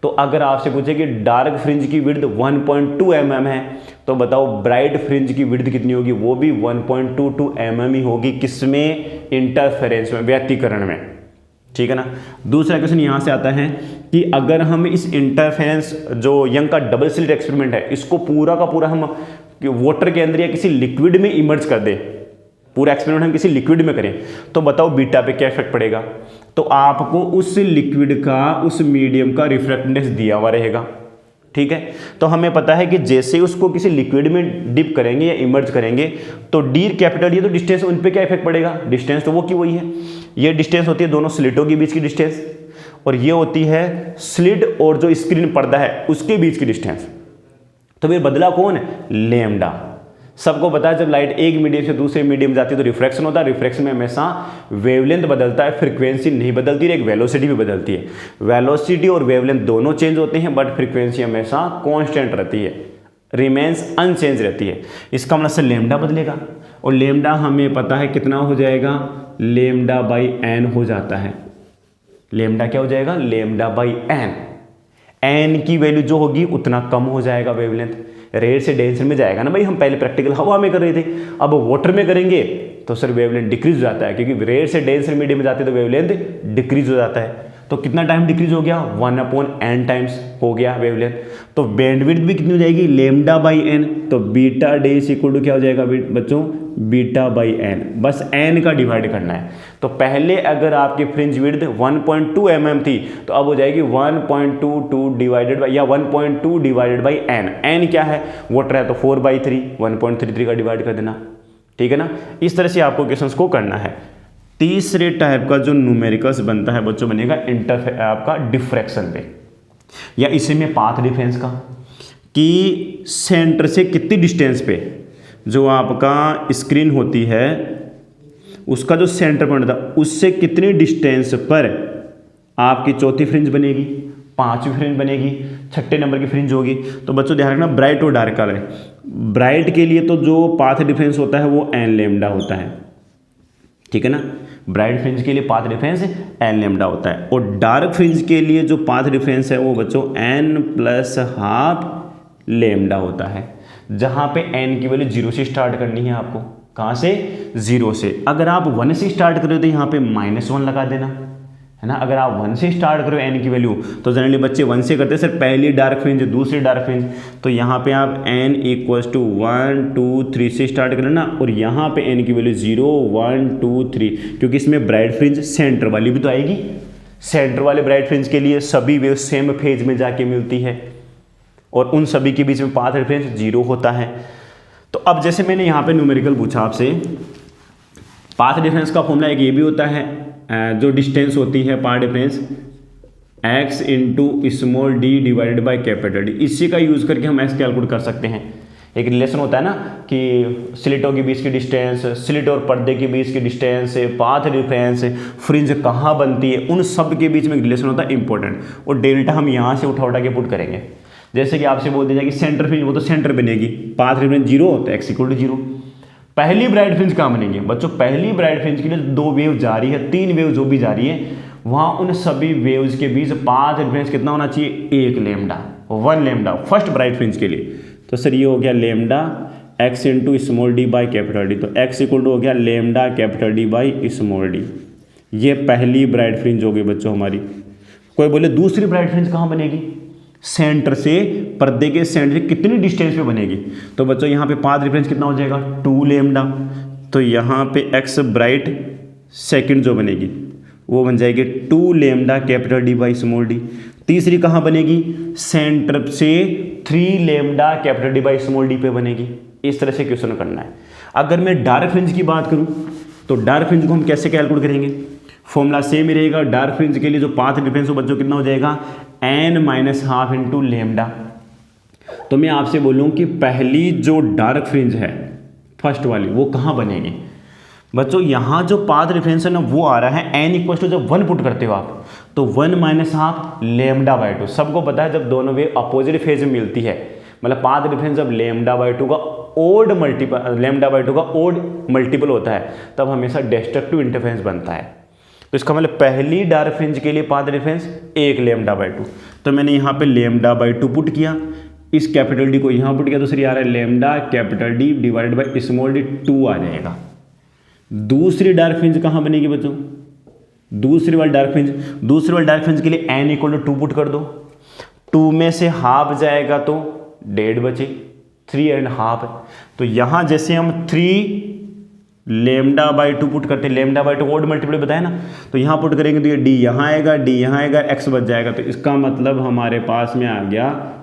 तो अगर आपसे पूछे कि डार्क फ्रिंज की विड्थ 1.2 mm है तो बताओ ब्राइट फ्रिंज की विड्थ कितनी होगी, वो भी 1.22 mm ही होगी। किसमें, इंटरफेरेंस में, व्यतिकरण में। ठीक है ना। दूसरा क्वेश्चन यहाँ से आता है कि अगर हम इस इंटरफेरेंस जो यंग का डबल स्लिट एक्सपेरिमेंट है इसको पूरा का पूरा हम वाटर के अंदर या किसी लिक्विड में इमर्ज कर दे, पूरा एक्सपेरिमेंट हम किसी लिक्विड में करें, तो बताओ बीटा पे क्या इफेक्ट पड़ेगा। तो आपको उस लिक्विड का, उस मीडियम का रिफ्रैक्टिव दिया हुआ रहेगा। ठीक है। तो हमें पता है कि जैसे उसको किसी लिक्विड में डिप करेंगे या इमर्ज करेंगे तो डी कैपिटल, ये तो डिस्टेंस, उन पे क्या इफेक्ट पड़ेगा, डिस्टेंस तो वो की वही है। ये डिस्टेंस होती है दोनों स्लिटों के बीच की डिस्टेंस, और ये होती है स्लिट और जो स्क्रीन पर्दा है उसके बीच की डिस्टेंस। तो फिर बदला कौन है, लेमडा। सबको पता है जब लाइट एक मीडियम से दूसरे मीडियम जाती है तो रिफ्रैक्शन होता है। रिफ्रैक्शन में हमेशा वेवलेंथ बदलता है, फ्रीक्वेंसी नहीं बदलती, एक वेलोसिटी भी बदलती है। वेलोसिटी और वेवलेंथ दोनों चेंज होते हैं बट फ्रीक्वेंसी हमेशा कांस्टेंट रहती है, रिमेन्स अनचेंज रहती है। इसका मतलब से लेमडा बदलेगा, और लेमडा हमें पता है कितना हो जाएगा, लेमडा बाई एन हो जाता है। लेमडा क्या हो जाएगा, लेमडा बाई एन। एन की वैल्यू जो होगी उतना कम हो जाएगा वेवलेंथ, रेयर से डेंसर में जाएगा ना भाई। हम पहले प्रैक्टिकल हवा में कर रहे थे, अब वाटर में करेंगे तो सर वेवलेंथ डिक्रीज हो जाता है, क्योंकि रेयर से डेंसर मीडियम में जाते हैं तो वेवलेंथ डिक्रीज हो जाता है। तो कितना टाइम डिक्रीज हो गया, 1/n टाइम्स हो गया वेवलेंथ। तो बैंडविड्थ भी कितनी हो जाएगी, लेमडा बाई एन। तो बीटा डे इक्वल टू क्या हो जाएगा बच्चों, बीटा बाई एन, बस एन का डिवाइड करना है। तो पहले अगर आपकी फ्रिंज विड्थ 1.2 mm थी तो अब हो जाएगी 1.22 डिवाइडेड बाई या 1.2 डिवाइडेड बाई एन। एन क्या है, वोटर है तो 4/3, 1.33 का डिवाइड कर देना, ठीक है ना। इस तरह से आपको क्वेश्चंस को करना है। तीसरे टाइप का जो न्यूमेरिकल्स बनता है बच्चों बनेगा आपका डिफ्रैक्शन पे, या इसी में पाथ डिफरेंस का, कि सेंटर से कितनी डिस्टेंस पे जो आपका स्क्रीन होती है उसका जो सेंटर पॉइंट था उससे कितनी डिस्टेंस पर आपकी चौथी फ्रिंज बनेगी, पांचवी फ्रिंज बनेगी, छठे नंबर की फ्रिंज होगी। तो बच्चों ध्यान रखना ब्राइट और डार्क कलर है। ब्राइट के लिए तो जो पाथ डिफरेंस होता है वो एन लेमडा होता है, ठीक है ना। ब्राइट फ्रिंज के लिए पाथ डिफरेंस एन लेमडा होता है, और डार्क फ्रिंज के लिए जो पाथ डिफरेंस है वो बच्चों एन प्लस हाफ लेमडा होता है, जहां पे एन की वैल्यू 0 से स्टार्ट करनी है आपको। कहां से, 0 से। अगर आप 1 से स्टार्ट करो तो यहाँ पे -1 लगा देना, है ना। अगर आप 1 से स्टार्ट करो एन की वैल्यू तो जनरली बच्चे 1 से करते हैं सर, पहली डार्क फ्रिंज दूसरी डार्क फ्रिंज, तो यहाँ पे आप n = 1 2 3 से स्टार्ट करें ना, और यहाँ पे n की वैल्यू 0 1 2 3, क्योंकि इसमें ब्राइट फ्रिंज सेंटर वाली भी तो आएगी। सेंटर वाले ब्राइट फ्रिंज के लिए सभी वेव सेम फेज में जाके मिलती है, और उन सभी के बीच में पाथ डिफरेंस 0 होता है। तो अब जैसे मैंने यहाँ पे न्यूमेरिकल पूछा आपसे, पाथ डिफरेंस का फॉर्मूला एक ये भी होता है, जो डिस्टेंस होती है path difference x into small D divided by capital D, इसी का यूज़ करके हम x कैलकुलेट कर सकते हैं। एक रिलेशन होता है ना कि स्लिटों के बीच की डिस्टेंस, स्लिट और पर्दे के बीच की डिस्टेंस, पाथ डिफरेंस, फ्रिंज कहाँ बनती है, उन सब के बीच में एक रिलेशन होता है इंपॉर्टेंट, और डेल्टा हम यहाँ से उठा के पुट करेंगे। जैसे कि आपसे बोल दिया जाए कि सेंटर फ्रिंज, वो तो सेंटर बनेगी, पाथ डिफरेंस 0 तो x = 0। पहली ब्राइट फ्रिंज कहाँ बनेगी बच्चों, पहली ब्राइट फ्रिंज के लिए 2 वेव जा रही है, 3 वेव जो भी जा रही है, वहाँ उन सभी वेव्स के बीच पाथ डिफरेंस कितना होना चाहिए, 1 lambda, 1 lambda first bright fringe के लिए। तो सर ये हो गया lambda x into small D by capital D, तो x = हो गया lambda capital D by small D. ये पहली ब्राइट फ्रिंज होगी बच्चों हमारी। कोई बोले दूसरी ब्राइट फ्रिंज कहाँ बनेगी, सेंटर से, पर्दे के सेंटर से कितनी डिस्टेंस पे बनेगी, तो बच्चों यहाँ पे पाथ डिफरेंस कितना हो जाएगा, 2 लेमडा। तो यहाँ पे x ब्राइट सेकंड जो बनेगी वो बन जाएगी 2 lambda capital D by small D. तीसरी कहाँ बनेगी, सेंटर से 3 lambda capital D by small D पे बनेगी। इस तरह से क्वेश्चन करना है। अगर मैं डार्क फ्रिंज की बात करूँ तो डार्क फ्रिंज को हम कैसे कैलकुलेट करेंगे, फॉर्मूला सेम ही रहेगा। डार्क फ्रिंज के लिए जो पाथ डिफरेंस हो बच्चों कितना हो जाएगा, n-½ इंटू लेमडा। तो मैं आपसे बोलूँ कि पहली जो डार्क फ्रिंज है फर्स्ट वाली वो कहाँ बनेगी बच्चों, यहाँ जो पाथ डिफरेंस है ना वो आ रहा है n = जब 1 पुट करते हो आप तो 1-½ λ/2। सबको पता है जब दोनों वेव अपोजिट फेज में मिलती है, मतलब पाथ डिफरेंस जब λ/2 का ओड मल्टीपल, λ/2 का ओड मल्टीपल होता है तब हमेशा डिस्ट्रक्टिव इंटरफेरेंस बनता है। तो इसका मतलब पहली डार्क फ्रिंज के लिए पाथ डिफरेंस 1 λ/2। तो मैंने यहाँ पे λ/2 पुट किया, इस कैपिटल डी को यहाँ पुट किया, दूसरी आ रहा है lambda capital D divided by small D 2 आ जाएगा। दूसरी डार्क फ्रिंज कहाँ बनेगी बच्चों, दूसरी वाली डार्क फ्रिंज के लिए n = 2 पुट कर दो, 2 में से हाफ जाएगा तो 1.5 बचे, 3.5। तो यहाँ जैसे हम 3 λ/2 पुट करते हैं, λ/2 ओड मल्टीपल बताया ना, तो यहाँ पुट करेंगे तो ये d यहाँ आएगा, d यहाँ आएगा, x बच जाएगा। तो इसका मतलब हमारे पास में आ गया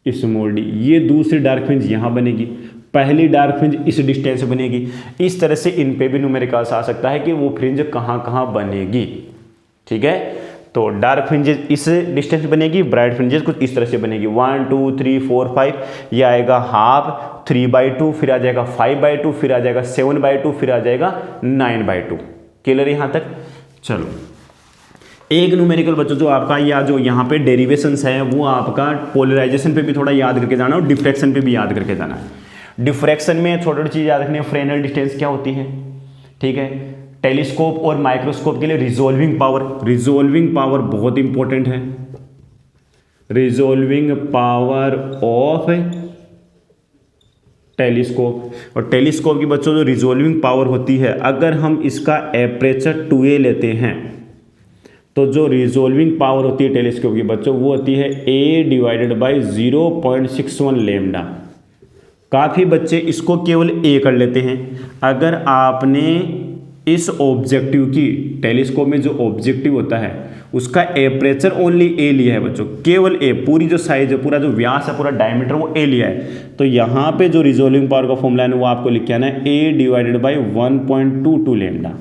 स्मॉल डी। ये दूसरी डार्क फ्रिंज यहाँ बनेगी, पहली डार्क फ्रिंज इस डिस्टेंस से बनेगी। इस तरह से इन पे भी न्यूमेरिकल्स आ सकता है कि वो फ्रिंज कहाँ कहाँ बनेगी, ठीक है। तो डार्क फ्रिंजेस इस डिस्टेंस पे बनेगी, ब्राइट फ्रिंजेस कुछ इस तरह से बनेगी, 1 2 3 4 5, ये आएगा हाफ, 3/2, फिर आ जाएगा 5/2, फिर आ जाएगा 7/2, फिर आ जाएगा 9/2। क्लियर यहाँ तक। चलो एक न्यूमेरिकल बच्चों जो आपका या जो यहाँ पे डेरिवेशंस है वो आपका पोलराइजेशन पे भी थोड़ा याद करके जाना और डिफ्रैक्शन पे भी याद करके जाना है। डिफ्रैक्शन में छोटी छोटी चीज़ याद रखनी है, फ्रेनेल डिस्टेंस क्या होती है, ठीक है। टेलीस्कोप और माइक्रोस्कोप के लिए रिजोल्विंग पावर बहुत इंपॉर्टेंट है। रिजोल्विंग पावर ऑफ टेलीस्कोप, और टेलीस्कोप की बच्चों जो रिजोल्विंग पावर होती है, अगर हम इसका एपरेचर 2a लेते हैं तो जो रिजोल्विंग पावर होती है टेलीस्कोप की बच्चों वो होती है a/0.61 लेमडा। काफ़ी बच्चे इसको केवल ए कर लेते हैं। अगर आपने इस ऑब्जेक्टिव की, टेलीस्कोप में जो ऑब्जेक्टिव होता है उसका एपरेचर ओनली ए लिया है बच्चों, केवल ए, पूरी जो साइज है, पूरा जो व्यास है, पूरा डायमीटर वो ए लिया है, तो यहाँ पे जो रिजोल्विंग पावर का फॉर्मूला है वो आपको लिख के आना है ए डिवाइडेड बाई 1.22 लेमडा।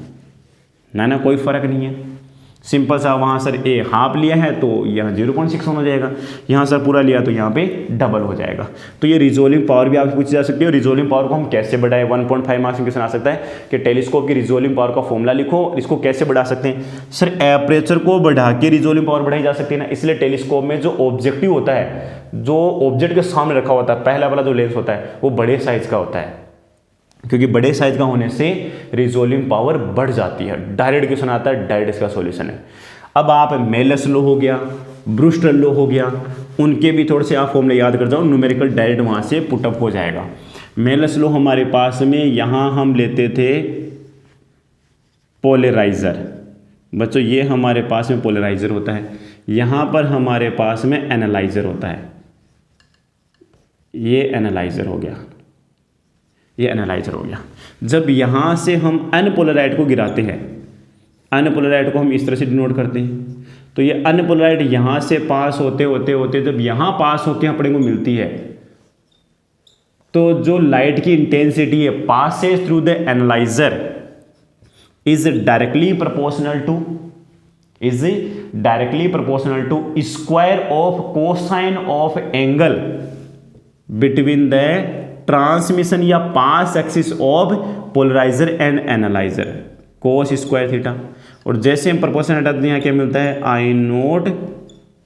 ना कोई फर्क नहीं है, सिंपल सा। वहाँ सर ए हाफ लिया है तो यहाँ 0.6 हो जाएगा, यहाँ सर पूरा लिया तो यहाँ पे डबल हो जाएगा। तो ये रिजोल्विंग पावर भी आपसे पूछी जा सकती है। रिजोल्विंग पावर को हम कैसे बढ़ाएं, 1.5 मार्क्स में क्वेश्चन आ सकता है कि टेलीस्कोप की रिजोल्विंग पावर का फॉर्मूला लिखो, इसको कैसे बढ़ा सकते हैं। सर एपरेचर को बढ़ा के रिजोल्विंग पावर बढ़ाई जा सकती है ना, इसलिए टेलीस्कोप में जो ऑब्जेक्टिव होता है, जो ऑब्जेक्ट के सामने रखा होता है, पहला वाला जो लेंस होता है वो बड़े साइज का होता है, क्योंकि बड़े साइज का होने से रिजोल्विंग पावर बढ़ जाती है। डायरेक्ट क्वेश्चन आता है, डायरेक्ट इसका सॉल्यूशन है। अब आप मेलस लॉ हो गया, ब्रूस्टर लॉ हो गया, उनके भी थोड़े से आप फॉर्मूले याद कर जाओ, न्यूमेरिकल डायरेक्ट वहाँ से पुटअप हो जाएगा। मेलस लॉ हमारे पास में यहाँ हम लेते थे पोलराइजर, बच्चों ये हमारे पास में पोलराइजर होता है, यहाँ पर हमारे पास में एनालाइजर होता है, ये एनालाइजर हो गया, ये एनालाइजर हो गया। जब यहाँ से हम अनपोलराइड को गिराते हैं, अनपोलराइड को हम इस तरह से डिनोट करते हैं, तो ये अनपोलराइड यहाँ से पास होते होते होते जब यहाँ पास होके अपने को मिलती है, तो जो लाइट की इंटेंसिटी है passes through the analyser is directly proportional to square of cosine of angle between the transmission या pass axis of polariser and analyser, cos square theta. और जैसे हम प्रोपोर्शन हटाते हैं, यहाँ क्या मिलता है, आई नोट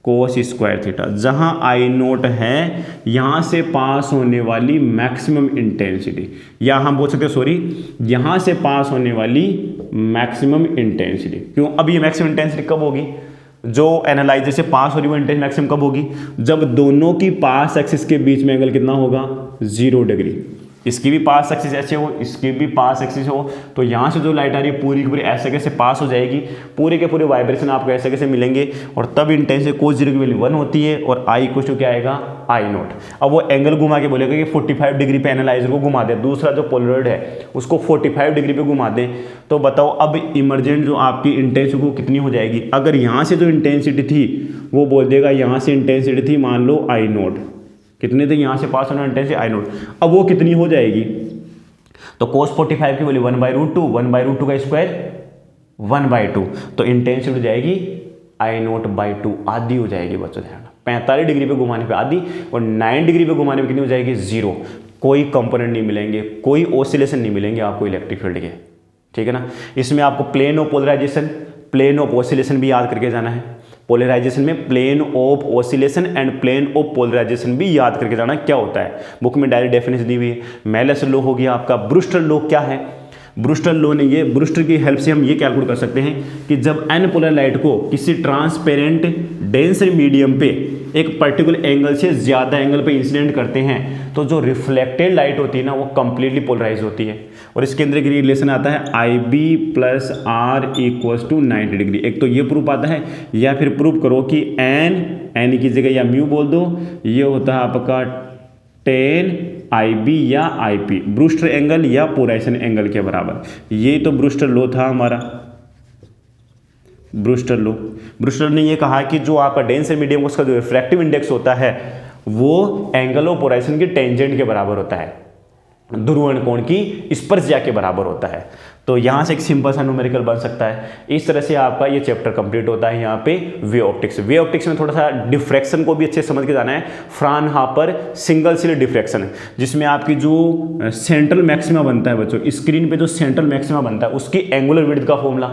कोस स्क्वायर थीटा। जहाँ आई नोट है यहाँ से पास होने वाली मैक्सिमम इंटेंसिटी, या हम बोल सकते हैं सॉरी, यहाँ से पास होने वाली मैक्सिमम इंटेंसिटी। क्यों, अब ये मैक्सिमम इंटेंसिटी कब होगी, जो एनालाइजर से पास हो रही वो इंटेंसिटी मैक्सिमम कब होगी, जब दोनों की पास एक्सिस के बीच में एंगल कितना होगा, 0 डिग्री। इसकी भी पास एक्सिस ऐसे हो, इसकी भी पास एक्सिस हो, तो यहाँ से जो लाइट आ रही है पूरी की पूरी ऐसे कैसे पास हो जाएगी, पूरे के पूरे वाइब्रेशन आपको ऐसे कैसे मिलेंगे, और तब इंटेंसिटी कोस 0 की वैल्यू 1 होती है, और आई कुछ तो क्या आएगा, आई नोट। अब वो एंगल घुमा के बोलेगा कि 45 डिग्री पे एनालाइजर को घुमा दे, दूसरा जो पोलराइड है उसको 45 डिग्री पे घुमा दें, तो बताओ अब इमर्जेंट जो आपकी इंटेंसिटी वो कितनी हो जाएगी। अगर यहाँ से जो इंटेंसिटी थी वो बोल देगा, यहाँ से इंटेंसिटी थी मान लो आई नोट, कितने थे यहाँ से पास होना इंटेंसिटी आई नोट, अब वो कितनी हो जाएगी, तो cos 45 की वैल्यू 1/√2, 1/√2 का स्क्वायर 1/2, तो इंटेंसिटी हो जाएगी आई नोट बाई 2, आधी हो जाएगी बच्चों ध्यान। 45 डिग्री पे घुमाने पे आधी, और 9 डिग्री पे घुमाने पे कितनी हो जाएगी, 0। कोई कंपोनेंट नहीं मिलेंगे, कोई ऑसिलेशन नहीं मिलेंगे आपको इलेक्ट्रिक फील्ड के, ठीक है ना। इसमें आपको plane of polarization, plane of oscillation भी याद करके जाना है। पोलराइजेशन में plane of oscillation and plane of polarization भी याद करके जाना क्या होता है, बुक में डायरेक्ट डेफिनेशन दी हुई है। मेलस लॉ हो गया आपका। ब्रूस्टर लॉ क्या है, ब्रूस्टर लॉ ने ये, ब्रूस्टर की हेल्प से हम ये कैलकुलेट कर सकते हैं कि जब अनपोलर लाइट को किसी ट्रांसपेरेंट डेंसर मीडियम पे एक पर्टिकुलर एंगल से ज़्यादा एंगल पे इंसिडेंट करते हैं, तो जो रिफ्लेक्टेड लाइट होती है ना वो कंप्लीटली पोलराइज होती है। और इसके अंदर एक रिलेशन आता है IB + R = 90 डिग्री। एक तो ये प्रूफ आता है, या फिर प्रूफ करो कि n की जगह या म्यू बोल दो, ये होता है आपका 10 IB या IP, ब्रूस्टर एंगल या पोलराइजेशन एंगल के बराबर। ये तो ब्रूस्टर लॉ था हमारा, ब्रूस्टर लॉ। ब्रूस्टर ने ये कहा कि जो आपका डेंसर मीडियम उसका जो रिफ्रैक्टिव इंडेक्स होता है वो एंगल ऑफ पोलराइजेशन के टेंजेंट के बराबर होता है, ध्रुवण कोण की स्पर्शज्या के बराबर होता है। तो यहाँ से एक सिंपल सा न्यूमेरिकल बन सकता है। इस तरह से आपका ये चैप्टर कंप्लीट होता है। यहाँ पे वे ऑप्टिक्स, वे ऑप्टिक्स में थोड़ा सा डिफ्रैक्शन को भी अच्छे समझ के जाना है। फ्राउनहोफर सिंगल स्लिट डिफ्रैक्शन है, जिसमें आपकी जो सेंट्रल मैक्सिमा बनता है बच्चों, स्क्रीन पे जो सेंट्रल मैक्सिमा बनता है उसकी एंगुलर विड्थ का फॉर्मूला,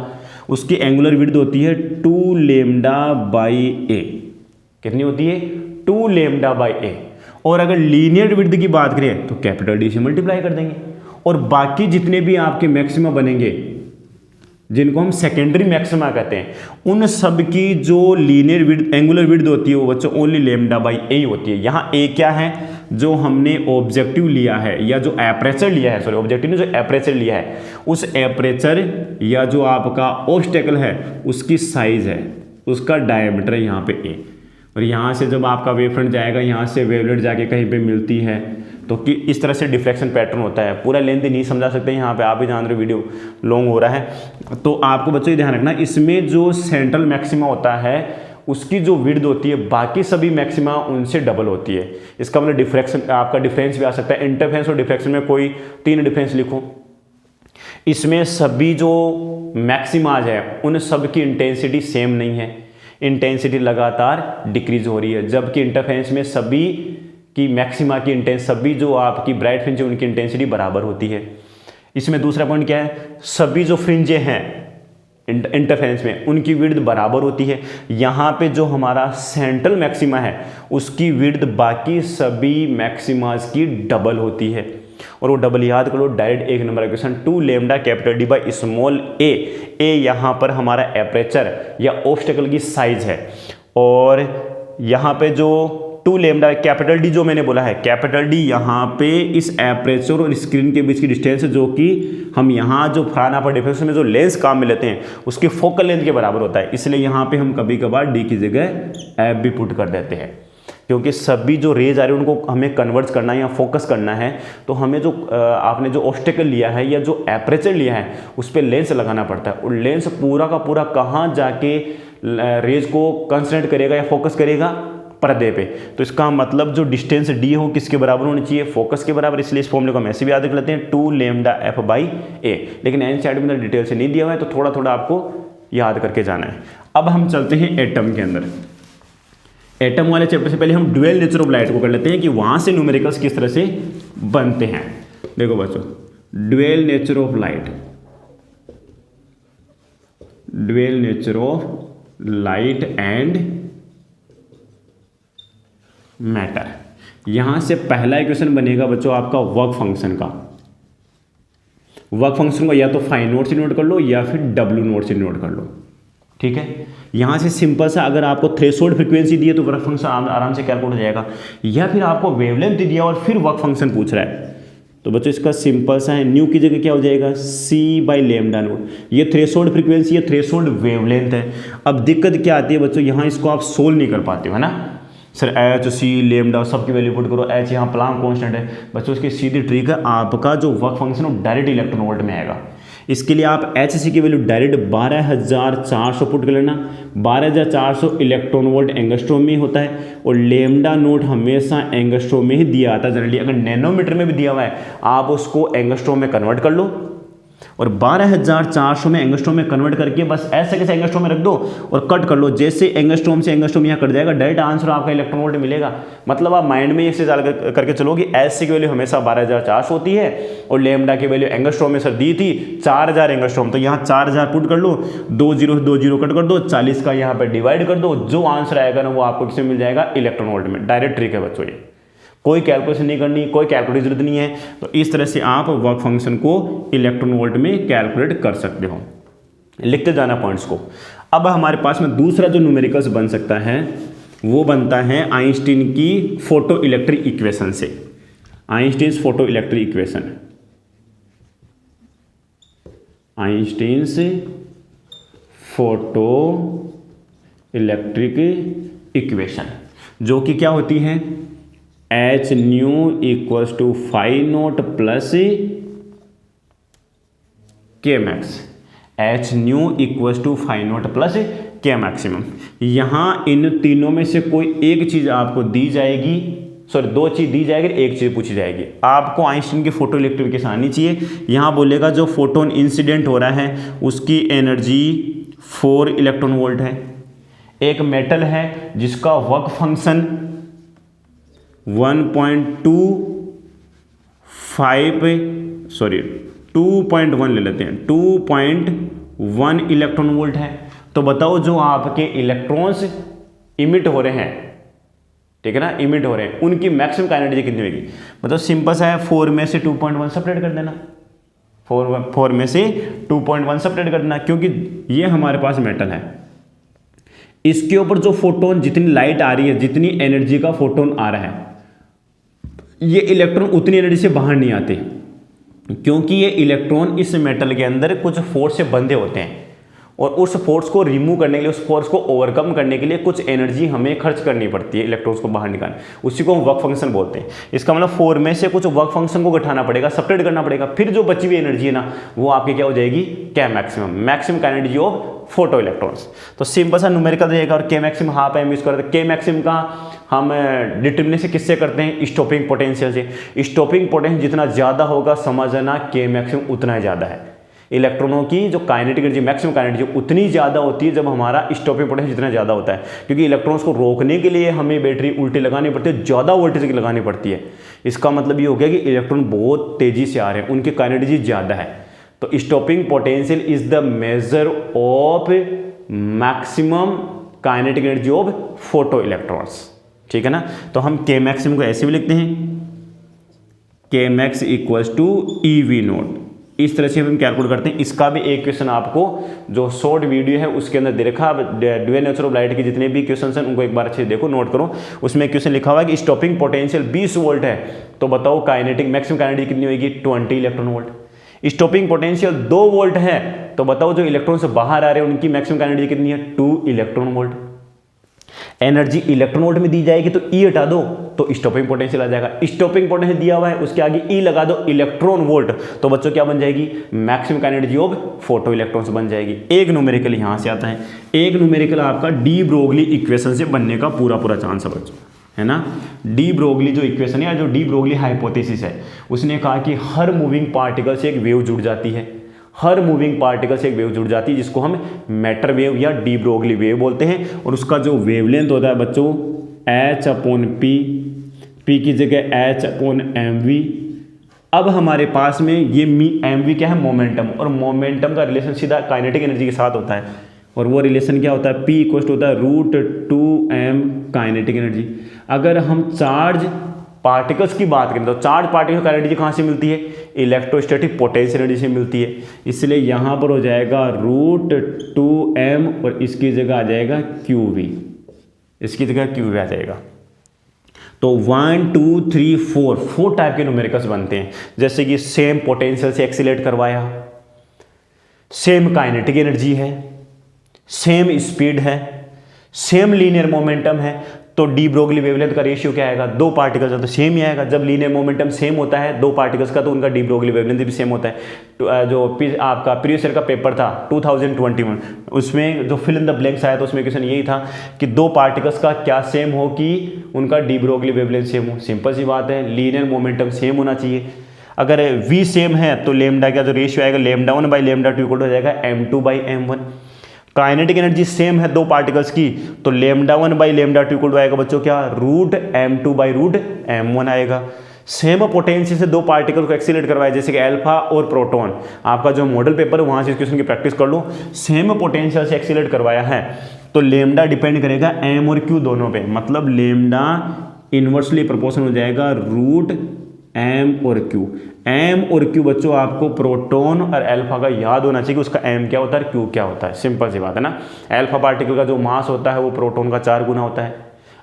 उसकी एंगुलर विड्थ होती है 2 λ/a। कितनी होती है, 2 λ/a। और अगर लीनियर विड्थ की बात करें तो कैपिटल D से मल्टीप्लाई कर देंगे, और बाकी जितने भी आपके मैक्सिमा बनेंगे जिनको हम सेकेंडरी मैक्सिमा कहते हैं, उन सब की जो लीनियर विड्थ एंगुलर विड्थ होती है वो बच्चों ओनली λ/a ही होती है। यहाँ a क्या है, जो हमने ऑब्जेक्टिव लिया है या जो एपरेचर लिया है, सॉरी ऑब्जेक्टिव ने जो एपरेचर लिया है, उस एपरेचर या जो आपका ऑब्स्टेकल है उसकी साइज है, उसका डायमीटर है यहाँ पे a। और यहाँ से जब आपका वेव फ्रंट जाएगा, यहाँ से वेवलेट जाके कहीं पे मिलती है, तो कि इस तरह से डिफ्लेक्शन पैटर्न होता है। पूरा लेंथ नहीं समझा सकते यहाँ पे, आप भी जान रहे हो वीडियो लॉन्ग हो रहा है। तो आपको बच्चों ये ध्यान रखना, इसमें जो सेंट्रल मैक्सिमा होता है उसकी जो विड्थ होती है बाकी सभी मैक्सिमा उनसे डबल होती है। इसका मतलब डिफ्रेक्शन, आपका डिफरेंस भी आ सकता है। इंटरफेरेंस और डिफ्रेक्शन में कोई 3 डिफरेंस लिखो। इसमें सभी जो मैक्सिमाज है उन सब की इंटेंसिटी सेम नहीं है, इंटेंसिटी लगातार डिक्रीज हो रही है, जबकि इंटरफेरेंस में सभी की मैक्सिमा की सभी जो आपकी ब्राइट फ्रिंज है उनकी इंटेंसिटी बराबर होती है। इसमें दूसरा पॉइंट क्या है, सभी जो फ्रिंजें हैं इंटरफेरेंस में उनकी विड्थ बराबर होती है। यहाँ पे जो हमारा सेंट्रल मैक्सिमा है उसकी विड्थ बाकी सभी मैक्सिमाज की डबल होती है, और वो डबल याद करो, डायरेक्ट एक number question. 2 lambda capital D by small A. A यहाँ पर हमारा एपरेचर या ऑब्स्टेकल की साइज है, और यहाँ पे जो 2 लैम्डा कैपिटल डी जो मैंने बोला है, कैपिटल डी यहाँ पे इस एपरेचर और स्क्रीन के बीच की डिस्टेंस है, जो कि हम यहाँ जो फ्राना पर डिफ्रेक्शन में जो लेंस काम में लेते हैं उसकी फोकल लेंथ के बराबर होता है। इसलिए यहाँ पे हम कभी कभार डी की जगह एफ भी पुट कर देते हैं, क्योंकि सभी जो रेज आ रही है उनको हमें कन्वर्ट करना है या फोकस करना है, तो हमें जो आपने जो ऑब्स्टेकल लिया है या जो एपरेचर लिया है उस पर लेंस लगाना पड़ता है, और लेंस पूरा का पूरा कहाँ जाके रेज को कंसंट्रेट करेगा या फोकस करेगा, पर्दे पे। तो इसका मतलब जो डिस्टेंस डी हो किसके बराबर होनी चाहिए, फोकस के बराबर। इसलिए इस फॉर्मूले को हम ऐसे भी याद रख लेते हैं 2 लैम्डा एफ बाई ए, लेकिन एनसीईआरटी में डिटेल से नहीं दिया हुआ है, तो थोड़ा थोड़ा आपको याद करके जाना है। अब हम चलते हैं एटम के अंदर। एटम वाले चैप्टर से पहले हम ड्यूअल नेचर ऑफ लाइट को कर लेते हैं कि वहां से न्यूमेरिकल्स किस तरह से बनते हैं। देखो बच्चों, dual nature of light, dual nature of light and matter. यहां से पहला इक्वेशन बनेगा बच्चों आपका वर्क फंक्शन का। वर्क फंक्शन को या तो फाइव नोट से नोट कर लो या फिर डब्ल्यू नोट से नोट कर लो, ठीक है। यहां से सिंपल सा, अगर आपको थ्रेशोल्ड फ्रीक्वेंसी दी है तो वर्क फंक्शन आराम से कैलकुलेट हो जाएगा, या फिर आपको वेवलेंथ दिया और फिर वर्क फंक्शन पूछ रहा है, तो बच्चों इसका सिंपल सा है, न्यू की जगह क्या हो जाएगा, सी बाई लैम्डा नोट। ये थ्रेशोल्ड फ्रीक्वेंसी, ये थ्रेशोल्ड वेवलेंथ है। अब दिक्कत क्या आती है बच्चों, यहाँ इसको आप सोल्व नहीं कर पाते हो, है ना सर। एच सी लैम्डा सबकी वैल्यू पुट करो, एच यहाँ प्लांक कांस्टेंट है बच्चों। इसकी सीधी ट्रिक है, आपका जो वर्क फंक्शन है वो डायरेक्ट इलेक्ट्रॉन वोल्ट में आएगा। इसके लिए आप एच सी की वैल्यू डायरेक्ट 12400 पुट कर लेना। 12400 इलेक्ट्रॉन वोल्ट एंगस्ट्रोम में होता है, और लैम्डा नोट हमेशा एंगस्ट्रोम में ही दिया आता है जनरली। अगर नैनोमीटर में भी दिया हुआ है आप उसको एंगस्ट्रोम में कन्वर्ट कर लो, और 12400 में एंगस्ट्रोम में कन्वर्ट करके बस ऐसे कैसे एंगस्ट्रोम में रख दो और कट कर लो। जैसे एंगस्ट्रोम से एंगस्ट्रोम यहाँ कट जाएगा, डायरेक्ट आंसर आपका इलेक्ट्रॉन वोल्ट मिलेगा। मतलब आप माइंड में इससे करके चलोगे, एस की वैल्यू हमेशा 12400 होती है, और लैम्डा की वैल्यू एंगस्ट्रोम में सर दी थी 4000 एंगस्ट्रोम, तो यहाँ 4000 पुट कर लो, 2 0 कट कर दो, 40 का यहाँ पे डिवाइड कर दो, जो आंसर आएगा ना वो आपको किसमें मिल जाएगा, इलेक्ट्रॉन वोल्ट में। डायरेक्ट ट्रिक है बच्चों, ये कोई कैलकुलेशन नहीं करनी, कोई कैलकुलेट जरूरत नहीं है। तो इस तरह से आप वर्क फंक्शन को इलेक्ट्रॉन वोल्ट में कैलकुलेट कर सकते हो। लिखते जाना पॉइंट्स को। अब हमारे पास में दूसरा जो न्यूमेरिकल्स बन सकता है वो बनता है आइंस्टीन की फोटो इलेक्ट्रिक इक्वेशन से। Einstein's photo electric equation, Einstein's photo electric equation, जो कि क्या होती है, H nu equals to phi naught plus K max. H nu equals to phi naught plus K maximum. यहां इन तीनों में से कोई एक चीज आपको दी जाएगी, सॉरी 2 चीज दी जाएगी, एक चीज पूछी जाएगी। आपको आइंस्टीन की फोटो इलेक्ट्रिक इक्वेशन आनी चाहिए। यहां बोलेगा जो फोटोन इंसिडेंट हो रहा है उसकी एनर्जी 4 इलेक्ट्रॉन वोल्ट है। एक मेटल है जिसका वर्क फंक्शन 2.1 ले लेते हैं, 2.1 इलेक्ट्रॉन वोल्ट है। तो बताओ जो आपके इलेक्ट्रॉन्स इमिट हो रहे हैं, ठीक है ना, इमिट हो रहे हैं, उनकी मैक्सिमम एनर्जी कितनी होगी। मतलब सिंपल सा है, 4 में से 2.1 सेपरेट कर देना, 4 में से 2.1 सेपरेट कर देना, क्योंकि ये हमारे पास मेटल है। इसके ऊपर जो फोटोन, जितनी लाइट आ रही है, जितनी एनर्जी का फोटोन आ रहा है, ये इलेक्ट्रॉन उतनी एनर्जी से बाहर नहीं आते, क्योंकि ये इलेक्ट्रॉन इस मेटल के अंदर कुछ फोर्स से बंधे होते हैं, और उस फोर्स को रिमूव करने के लिए, उस फोर्स को ओवरकम करने के लिए कुछ एनर्जी हमें खर्च करनी पड़ती है इलेक्ट्रॉन्स को बाहर निकालने, उसी को हम वर्क फंक्शन बोलते हैं। इसका मतलब 4 में से कुछ वर्क फंक्शन को घटाना पड़ेगा, सब्ट्रैक्ट करना पड़ेगा, फिर जो बची हुई एनर्जी है ना वो आपकी क्या हो जाएगी, के maximum, maximum kinetic energy of photo electrons. तो सिंपल सा न्यूमेरिकल रहेगा और के मैक्सिमम हाफ एम यूज करते हैं। के मैक्सिमम का हम डिटर्मिनेशन किससे करते हैं, स्टॉपिंग पोटेंशियल से। स्टॉपिंग पोटेंशियल जितना ज़्यादा होगा समझना के मैक्सिमम उतना ही ज़्यादा है। इलेक्ट्रॉनों की जो kinetic energy, maximum kinetic energy उतनी ज़्यादा होती है जब हमारा स्टॉपिंग पोटेंशियल जितना ज़्यादा होता है, क्योंकि इलेक्ट्रॉन्स को रोकने के लिए हमें बैटरी उल्टी लगानी पड़ती है, ज़्यादा वोल्टेज की लगानी पड़ती है। इसका मतलब ये हो गया कि इलेक्ट्रॉन बहुत तेज़ी से आ रहे हैं, उनकी काइनेटिक एनर्जी ज़्यादा है। तो stopping potential is the measure of maximum kinetic energy of photo electrons, ठीक है ना। तो हम के मैक्सिमम को ऐसे भी लिखते हैं, K max equals to E V naught, इस तरह से हम कैलकुलेट करते हैं। इसका भी एक क्वेश्चन आपको जो शॉर्ट वीडियो है उसके अंदर दे रखा, ड्यूअल नेचर ऑफ लाइट के जितने भी क्वेश्चन हैं उनको एक बार अच्छे से देखो, नोट करो। उसमें क्वेश्चन लिखा हुआ है कि स्टॉपिंग पोटेंशियल 20 वोल्ट है, तो बताओ काइनेटिक मैक्सिमम काइनेटिक कितनी होगी, 20 electron volt. Stopping potential 2 volt है, तो बताओ जो इलेक्ट्रॉन से बाहर आ रहे हैं उनकी मैक्सिमम काइनेटिक कितनी है, 2 electron volt. Energy electron volt में दी जाएगी तो ई हटा दो तो स्टॉपिंग पोटेंशियल आ जाएगा। स्टॉपिंग पोटेंशियल दिया हुआ है उसके आगे ई लगा दो, इलेक्ट्रॉन वोल्ट, तो बच्चों क्या बन जाएगी, maximum kinetic energy of photo electrons बन जाएगी। एक न्यूमेरिकल यहां से आता है, एक न्यूमेरिकल आपका डी ब्रोगली इक्वेशन से बनने का पूरा चांस है बच्चों, है ना। डी ब्रोगली जो इक्वेशन है या जो डी ब्रोगली हाइपोथेसिस है, उसने कहा कि हर मूविंग पार्टिकल से एक वेव जुड़ जाती है, हर मूविंग पार्टिकल से एक वेव जुड़ जाती है, जिसको हम मैटर वेव या डी ब्रोगली वेव बोलते हैं। और उसका जो वेवलेंथ होता है बच्चों h/p, p की जगह h/mv। अब हमारे पास में ये mv क्या है, मोमेंटम, और मोमेंटम का रिलेशन सीधा काइनेटिक एनर्जी के साथ होता है, और वो रिलेशन क्या होता है, p इक्वल होता है √2m काइनेटिक एनर्जी। अगर हम चार्ज पार्टिकल्स की बात करें तो चार्ज पार्टिकल का एनर्जी कहाँ से मिलती है, इलेक्ट्रोस्टैटिक पोटेंशियल एनर्जी से मिलती है, इसलिए यहाँ पर हो जाएगा √2m और इसकी जगह आ जाएगा qv, इसकी जगह qv आ जाएगा। तो 1 2 3 4 टाइप के न्यूमेरिकल्स बनते हैं, जैसे कि सेम पोटेंशियल से एक्सीलरेट करवाया, सेम काइनेटिक एनर्जी है, सेम स्पीड है, सेम लीनियर मोमेंटम है, तो डी ब्रोगली वेवलेंथ का रेशियो क्या आएगा, 2 पार्टिकल्स का तो सेम ही आएगा। जब लीनियर मोमेंटम सेम होता है 2 पार्टिकल्स का, तो उनका डी ब्रोगली वेवलेंथ भी सेम होता है। जो आपका प्रीवियस ईयर का पेपर था 2021, उसमें जो फिल इन द ब्लैंक्स आया, तो उसमें क्वेश्चन यही था कि 2 पार्टिकल्स का क्या सेम हो कि उनका डी ब्रोगली वेवलेंथ सेम हो। सिंपल सी बात है, लीनियर मोमेंटम सेम होना चाहिए। अगर v सेम है तो लेमडा का जो रेशियो आएगा λ1/λ2 इक्वल हो जाएगा m2/m1। काइनेटिक एनर्जी सेम है 2 पार्टिकल्स की, तो λ1/λ2 इक्वल आएगा बच्चों क्या, √m2/√m1 आएगा। सेम पोटेंशियल से 2 पार्टिकल को एक्सीलरेट करवाया, जैसे कि अल्फा और प्रोटॉन, आपका जो मॉडल पेपर है वहां से इस क्वेश्चन की प्रैक्टिस कर लो। सेम पोटेंशियल से एक्सीलरेट करवाया है, तो लेमडा डिपेंड करेगा m और q दोनों पे, मतलब लेमडा इनवर्सली प्रोपोर्शनल हो जाएगा √m और q। m और q बच्चों आपको प्रोटॉन और अल्फा का याद होना चाहिए कि उसका m क्या होता है, q क्या होता है। सिंपल सी बात है ना। अल्फा पार्टिकल का जो मास होता है वो प्रोटॉन का 4 गुना होता है,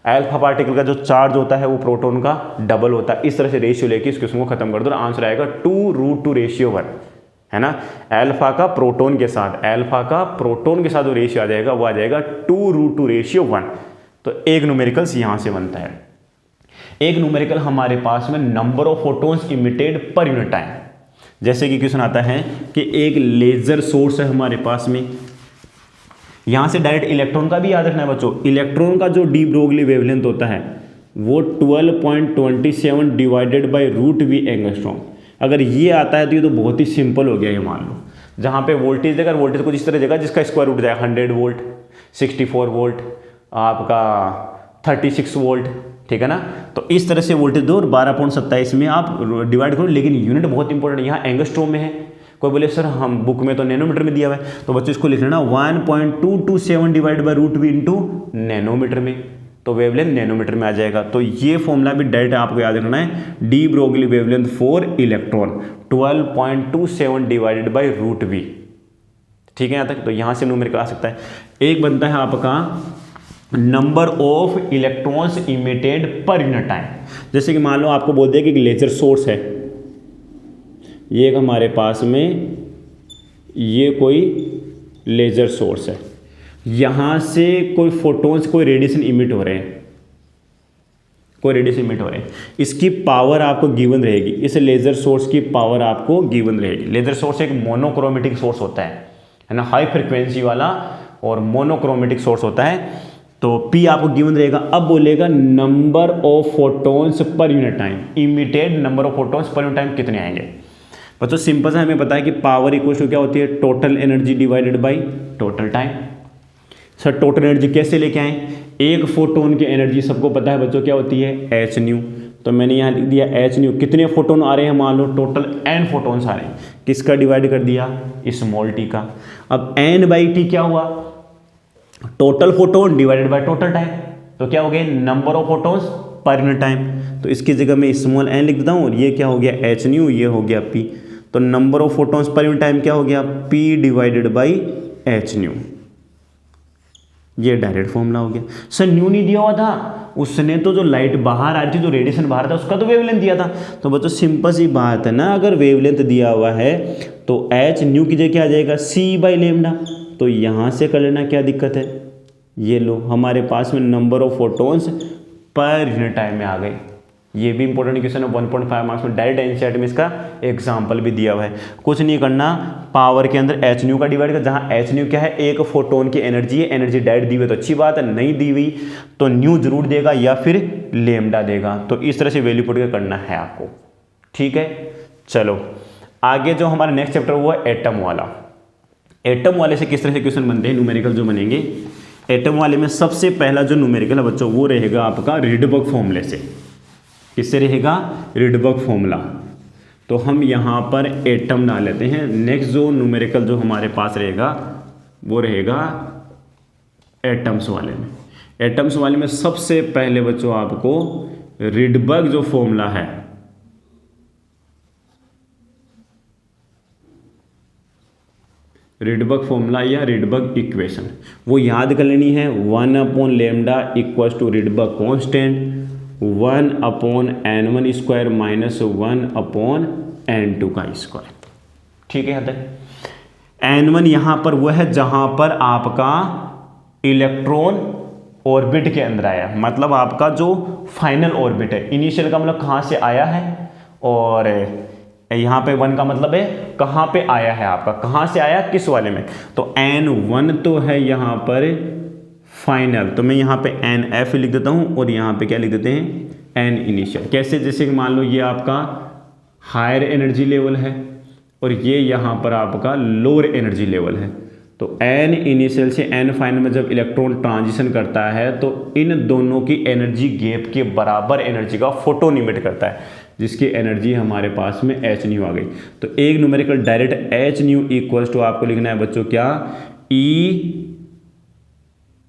अल्फा पार्टिकल का जो चार्ज होता है वो प्रोटॉन का डबल होता है। इस तरह से रेशियो लेके इस क्वेश्चन को खत्म कर दो, आंसर आएगा 2√2:1, है ना। अल्फा का प्रोटॉन के साथ, अल्फा का प्रोटॉन के साथ जो रेशियो आ जाएगा वो आ जाएगा 2√2:1। तो एक न्यूमेरिकल्स यहाँ से बनता है। एक न्यूमेरिकल हमारे पास में number of photons emitted per unit time, जैसे कि क्वेश्चन आता है कि एक लेजर सोर्स है हमारे पास में, यहां से डायरेक्ट इलेक्ट्रॉन का भी याद रखना है बच्चों। इलेक्ट्रॉन का जो डी ब्रोगली वेवलेंथ होता है वो 12.27 डिवाइडेड बाय √v एंगस्ट्रॉम। अगर ये आता है तो ये तो बहुत ही सिंपल हो गया। ये मान लो जहां पे वोल्टेज देगा, वोल्टेज कुछ इस तरह देगा जिसका स्क्वायर रूट जाएगा 100 वोल्ट, 64 वोल्ट, आपका 36 वोल्ट, ठीक है ना। तो इस तरह से वोल्टेज दो और 12.27 में आप डिवाइड करो, लेकिन यूनिट बहुत इंपॉर्टेंट है, यहाँ एंगस्ट्रॉम में है। कोई बोले सर हम बुक में तो नैनोमीटर में दिया हुआ है, तो बच्चों इसको लिख लेना 1.227 divide by √v into nanometre में, तो वेवलेंथ नैनोमीटर में आ जाएगा। तो ये फॉर्मूला भी डायरेक्ट आपको याद रखना है, de Broglie wavelength for electron 12.27 divided by √v, ठीक है यहाँ तक। तो यहाँ से न्यूमेरिकल आ सकता है। एक बनता है आपका number of electrons emitted per unit time. जैसे कि मान लो आपको बोल दिया कि लेजर सोर्स है, ये एक हमारे पास में ये कोई लेज़र सोर्स है, यहाँ से कोई फोटोन्स, कोई रेडिएशन इमिट हो रहे हैं, कोई रेडिएशन इमिट हो रहे हैं, इसकी पावर आपको गिवन रहेगी, इस लेज़र सोर्स की पावर आपको गिवन रहेगी। लेज़र सोर्स एक मोनोक्रोमेटिक सोर्स होता है ना, हाई फ्रिक्वेंसी वाला और मोनोक्रोमेटिक सोर्स होता है। तो P आपको गिवन रहेगा। अब बोलेगा number of photons per unit time, emitted number of photons per unit time कितने आएंगे। बच्चों सिंपल सा हमें पता है कि पावर इक्वल टू क्या होती है, total energy divided by total time. Sir total energy कैसे लेके आए, एक फोटोन की एनर्जी सबको पता है बच्चों क्या होती है, एच न्यू। तो मैंने यहाँ लिख दिया एच न्यू, कितने फोटोन आ रहे हैं, मान लो टोटल एन फोटोन्स आ रहे हैं, किसका डिवाइड कर दिया, स्मॉल टी का। अब एन बाई टी क्या हुआ, total photon divided by total time, तो क्या हो गया, number of photons per unit time. तो इसकी जगह मैं स्मॉल एन लिख देता हूँ और ये क्या हो गया, एच न्यू, ये हो गया पी। तो number of photons per unit time क्या हो गया, P divided by H new. ये डायरेक्ट फॉर्मूला हो गया। सर न्यू नहीं दिया हुआ था, उसने तो जो लाइट बाहर आ रही थी, जो रेडिएशन बाहर था, उसका तो वेवलेंथ दिया था। तो बच्चों सिंपल सी बात है ना, अगर वेवलेंथ दिया हुआ है तो एच न्यू की जगह क्या आ जाएगा, सी बाई लेमडा। तो यहाँ से कर लेना, क्या दिक्कत है, ये लो हमारे पास में number of photons per unit time में आ गए। ये भी इंपॉर्टेंट क्वेश्चन है, 1.5 मार्क्स में डायरेक्ट एनसीईआरटी में इसका एग्जाम्पल भी दिया हुआ है। कुछ नहीं करना, पावर के अंदर एच न्यू का डिवाइड कर, जहाँ एच न्यू क्या है, एक फोटोन की एनर्जी है, एनर्जी डायरेक्ट दी हुई तो अच्छी बात है, नहीं दी हुई तो न्यू जरूर देगा या फिर लेमडा देगा। तो इस तरह से वैल्यू पुट करना है आपको, ठीक है। चलो आगे जो हमारा नेक्स्ट चैप्टर वो है एटम वाला। एटम वाले से किस तरह से क्वेश्चन बनते हैं, न्यूमेरिकल जो बनेंगे। एटम वाले में सबसे पहला जो न्यूमेरिकल है बच्चों वो रहेगा आपका रिडबर्ग फॉर्मूले से। किससे रहेगा, रिडबर्ग फॉर्मूला। तो हम यहाँ पर एटम डाल लेते हैं। नेक्स्ट जो न्यूमेरिकल जो हमारे पास रहेगा वो रहेगा एटम्स वाले में। एटम्स वाले में सबसे पहले बच्चों आपको रिडबर्ग जो फॉर्मूला है, रिडबर्ग फॉर्मूला या रिडबर्ग इक्वेशन, वो याद कर लेनी है। 1 upon lambda equals to Rydberg constant 1 upon n1 square minus 1 upon n2 का स्क्वायर, ठीक है। यहाँ तक n1 यहाँ पर वो है जहाँ पर आपका इलेक्ट्रॉन ऑर्बिट के अंदर आया, मतलब आपका जो फाइनल ऑर्बिट है। इनिशियल का मतलब कहाँ से आया है, और यहाँ पे 1 का मतलब है कहाँ पे आया है आपका, कहाँ से आया, किस वाले में। तो n1 तो है यहाँ पर फाइनल, तो मैं यहाँ पे nf लिख देता हूँ और यहाँ पे क्या लिख देते हैं, n इनिशियल। कैसे, जैसे कि मान लो ये आपका हायर एनर्जी लेवल है और ये यहाँ पर आपका लोअर एनर्जी लेवल है। तो n इनिशियल से n फाइनल में जब इलेक्ट्रॉन ट्रांजिशन करता है तो इन दोनों की एनर्जी गैप के बराबर एनर्जी का फोटोन इमिट करता है, जिसकी एनर्जी हमारे पास में एच न्यू आ गई। तो एक numerical direct h nu equals to आपको लिखना है बच्चों क्या, E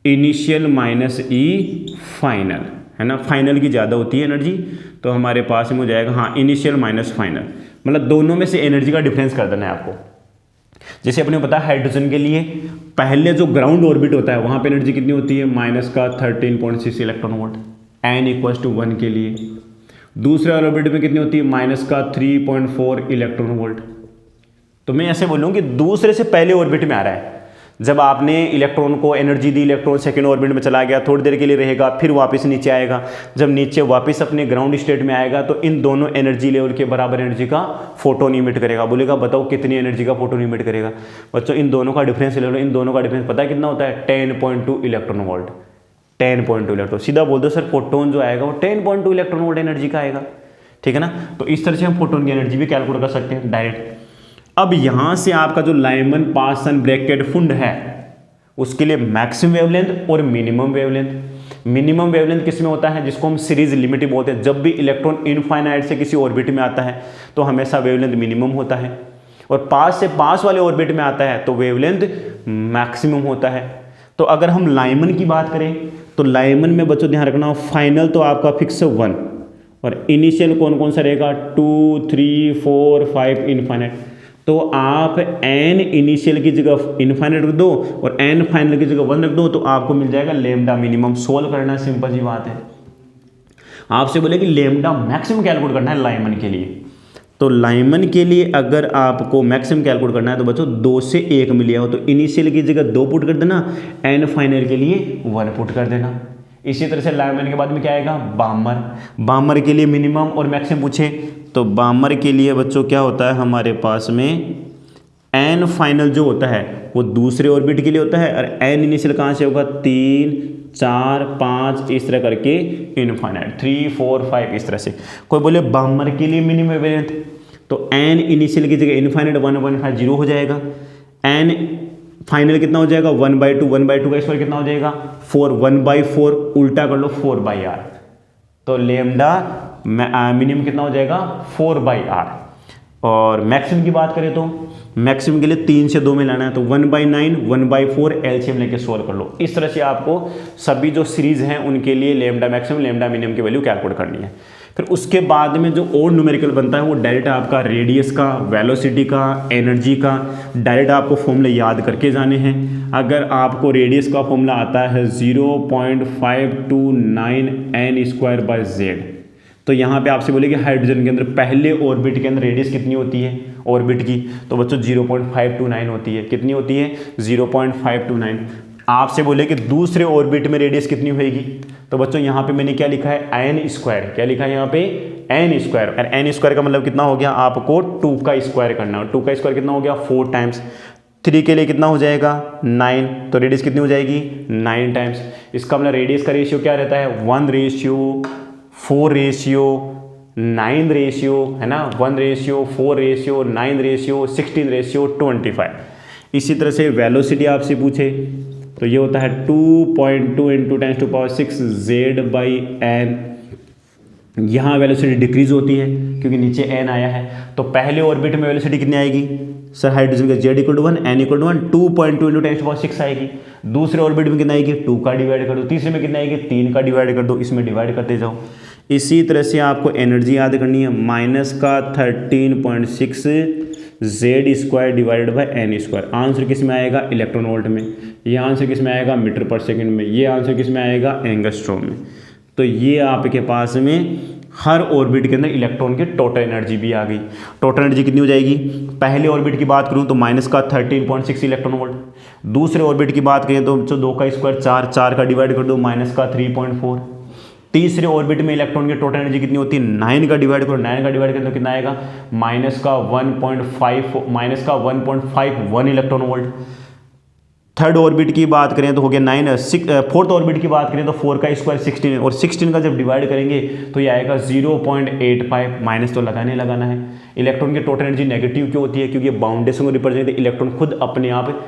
initial minus E final, है ना। फाइनल की ज़्यादा होती है एनर्जी, तो हमारे पास में हो जाएगा हाँ इनिशियल माइनस फाइनल, मतलब दोनों में से एनर्जी का डिफरेंस कर देना है आपको। जैसे अपने पता है हाइड्रोजन के लिए पहले जो ग्राउंड ऑर्बिट होता है वहाँ पे एनर्जी कितनी होती है, माइनस का 13.6 electron volt, n equals to 1 के लिए। दूसरे ऑर्बिट में कितनी होती है, माइनस का 3.4 इलेक्ट्रॉन वोल्ट। तो मैं ऐसे बोलूँ कि दूसरे से पहले ऑर्बिट में आ रहा है, जब आपने इलेक्ट्रॉन को एनर्जी दी, इलेक्ट्रॉन सेकेंड ऑर्बिट में चला गया, थोड़ी देर के लिए रहेगा, फिर वापस नीचे आएगा। जब नीचे वापस अपने ग्राउंड स्टेट में आएगा तो इन दोनों एनर्जी लेवल के बराबर एनर्जी का फोटोन इमिट करेगा। बोलेगा बताओ कितनी एनर्जी का फोटोन इमिट करेगा। बच्चों इन दोनों का डिफरेंस ले लो, इन दोनों का डिफरेंस पता है कितना होता है, 10.2 इलेक्ट्रॉन वोल्ट। 10.2 इलेक्ट्रॉन, सीधा बोल दो सर फोटोन जो आएगा वो 10.2 इलेक्ट्रॉन वोल्ट एनर्जी का आएगा, ठीक है ना। तो इस तरह से हम फोटोन की एनर्जी भी कैलकुलेट कर सकते हैं डायरेक्ट। अब यहाँ से आपका जो लाइमन पार्सन ब्रैकेट फुंड है उसके लिए मैक्सिमम वेवलेंथ और मिनिमम वेवलेंथ। मिनिमम वेवलेंथ किस में होता है, जिसको हम सीरीज लिमिट बोलते हैं। जब भी इलेक्ट्रॉन इनफाइनाइट से किसी ऑर्बिट में आता है तो हमेशा वेवलेंथ मिनिमम होता है, और पास से पास वाले ऑर्बिट में आता है तो वेवलेंथ मैक्सिमम होता है। तो अगर हम लाइमन की बात करें तो लाइमन में बच्चों ध्यान रखना, फाइनल तो आपका फिक्स 1 और इनिशियल कौन कौन सा रहेगा, 2, 3, 4, 5 इनफाइनाइट। तो आप n इनिशियल की जगह इनफाइनाइट रख दो और n फाइनल की जगह 1 रख दो, तो आपको मिल जाएगा लेमडा मिनिमम। सोल्व करना सिंपल सी बात है। आपसे बोले कि लेमडा मैक्सिमम कैलकुलेट करना है लाइमन के लिए, तो लाइमन के लिए अगर आपको मैक्सिमम कैलकुलेट करना है तो बच्चों 2 से 1 मिलिया हो तो इनिशियल की जगह 2 पुट कर देना, एन फाइनल के लिए 1 पुट कर देना। इसी तरह से लाइमन के बाद में क्या आएगा, बामर। बामर के लिए मिनिमम और मैक्सिमम पूछे तो बामर के लिए बच्चों क्या होता है हमारे पास में, एन फाइनल जो होता है वो दूसरे ऑर्बिट के लिए होता है और एन इनिशियल कहाँ से होगा, 3 4 5 इस तरह करके इनफाइनाइट 3 4 5 इस तरह से। कोई बोले बामर के लिए मिनिमम वेवलेंथ तो एन इनिशियल की जगह इनफाइनाइट 1/0 हो जाएगा, एन फाइनल कितना हो जाएगा 1/2, 1/2 का स्क्वायर कितना हो जाएगा 4, 1/4 उल्टा कर लो 4/r, तो लेमडा मिनिमम कितना हो जाएगा 4/r। और मैक्सिमम की बात करें तो मैक्सिमम के लिए 3 से 2 में लाना है तो 1/9 1/4 एलसीएम लेके सोल्व कर लो। इस तरह से आपको सभी जो सीरीज हैं उनके लिए लेमडा मैक्सिमम लेमडा मिनिमम की वैल्यू कैलकुलेट करनी है। फिर उसके बाद में जो और न्यूमेरिकल बनता है वो डायरेक्ट आपका रेडियस का, वेलोसिटी का, एनर्जी का डायरेक्ट आपको फॉर्मूला याद करके जाने हैं। अगर आपको रेडियस का फॉर्मूला आता है 0.529 n²/z तो यहाँ पे आपसे बोले कि हाइड्रोजन के अंदर पहले ऑर्बिट के अंदर रेडियस कितनी होती है ऑर्बिट की, तो बच्चों 0.529 होती है। कितनी होती है 0.529। आपसे बोले कि दूसरे ऑर्बिट में रेडियस कितनी होगी, तो बच्चों यहाँ पे मैंने क्या लिखा है n²। क्या लिखा है यहाँ पे n², और n² का मतलब कितना हो गया, आपको 2 का स्क्वायर करना है। 2 का स्क्वायर कितना हो गया 4 टाइम्स, 3 के लिए कितना हो जाएगा 9, तो रेडियस कितनी हो जाएगी 9 टाइम्स। इसका मतलब रेडियस का रेशियो क्या रहता है 1:4:9 है ना, 1:4:9:16:25। इसी तरह से वेलोसिटी आपसे पूछे तो ये होता है 2.2 × 10⁶ z/n। यहाँ वेलोसिटी डिक्रीज होती है क्योंकि नीचे n आया है, तो पहले ऑर्बिट में वेलोसिटी कितनी आएगी सर, हाइड्रोजन का z = 1 n = 1 2.2 × 10⁶ आएगी। दूसरे ऑर्बिट में कितना आएगी 2 का डिवाइड कर दो, तीसरे में कितना आएगी 3 का डिवाइड कर दो, इसमें डिवाइड करते जाओ। इसी तरह से आपको एनर्जी याद करनी है -13.6 z² / n²। आंसर किस में आएगा इलेक्ट्रॉन वोल्ट में, ये आंसर किस में आएगा मीटर पर सेकंड में, ये आंसर किस में आएगा एंगस्ट्रॉम में। तो ये आपके पास में हर ऑर्बिट के अंदर इलेक्ट्रॉन की टोटल एनर्जी भी आ गई। टोटल एनर्जी कितनी हो जाएगी, पहले ऑर्बिट की बात करूं तो -13.6 इलेक्ट्रॉन वोल्ट, दूसरे ऑर्बिट की बात करें तो 2 का स्क्वायर 4, 4 का डिवाइड कर दो -3.4। तीसरे ऑर्बिट में इलेक्ट्रॉन की टोटल एनर्जी कितनी होती है 9 का डिवाइड करो, 9 का डिवाइड करें तो कितना आएगा -1.51 इलेक्ट्रॉन वोल्ट। थर्ड ऑर्बिट की बात करें तो हो गया 9, फोर्थ ऑर्बिट की बात करें तो 4 का स्क्वायर 16 और 16 का जब डिवाइड करेंगे तो ये आएगा 0.85, माइनस तो लगाना है। इलेक्ट्रॉन की टोटल एनर्जी नेगेटिव क्यों होती है, क्योंकि बाउंडेशन को रिप्रेजेंट इलेक्ट्रॉन खुद अपने आप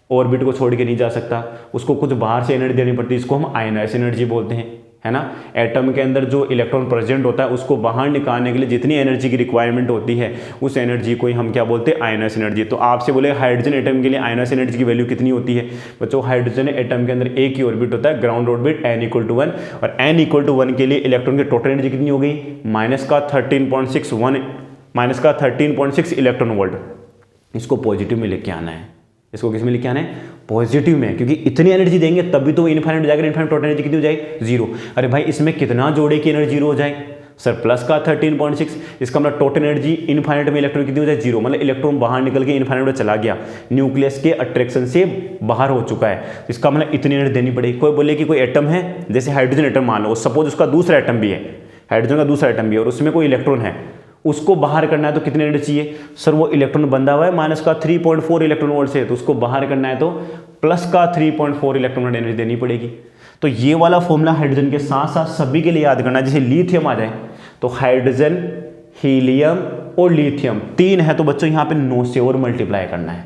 ऑर्बिट को छोड़ के नहीं जा सकता, उसको कुछ बाहर से एनर्जी देनी पड़ती है, इसको हम आयनाइज एनर्जी बोलते हैं, है ना। एटम के अंदर जो इलेक्ट्रॉन प्रेजेंट होता है उसको बाहर निकालने के लिए जितनी एनर्जी की रिक्वायरमेंट होती है उस एनर्जी को ही हम क्या बोलते हैं आयनस एनर्जी। तो आपसे बोले हाइड्रोजन एटम के लिए आयनस एनर्जी की वैल्यू कितनी होती है, बच्चों हाइड्रोजन एटम के अंदर एक ही ऑर्बिट होता है ग्राउंड ऑर्बिट n = 1 और n = 1 के लिए इलेक्ट्रॉन की टोटल एनर्जी कितनी हो गई -13.6 इलेक्ट्रॉन वोल्ट। इसको पॉजिटिव में लेके आना है, इसको किस में लेके आना है पॉजिटिव में, क्योंकि इतनी एनर्जी देंगे तभी तो इनफाइनाइट जाएगा, इनफाइनाइट टोटल एनर्जी कितनी हो जाए 0। अरे भाई इसमें कितना जोड़े की एनर्जी 0 हो जाए सर, प्लस का 13.6, इसका मतलब टोटल एनर्जी इनफाइनाइट में इलेक्ट्रॉन कितनी हो जाए 0, मतलब इलेक्ट्रॉन बाहर निकल के इनफाइनाइट में चला गया, न्यूक्लियस के अट्रैक्शन से बाहर हो चुका है, इसका मतलब इतनी एनर्जी देनी पड़ेगी। कोई बोले कि कोई एटम है जैसे हाइड्रोजन एटम मान लो, सपोज उसका दूसरा एटम भी है, हाइड्रोजन का दूसरा एटम भी है और उसमें कोई इलेक्ट्रॉन है, उसको बाहर करना है तो कितनी एनर्जी चाहिए सर, वो इलेक्ट्रॉन बंधा हुआ है -3.4 इलेक्ट्रॉन वोल्ट से, तो उसको बाहर करना है तो +3.4 इलेक्ट्रॉन वोल्ट एनर्जी देनी पड़ेगी। तो ये वाला फॉर्मूला हाइड्रोजन के साथ साथ सभी के लिए याद करना है। जैसे लिथियम आ जाए तो हाइड्रोजन, हीलियम और लिथियम 3 है, तो बच्चों यहाँ पे 9 से और मल्टीप्लाई करना है।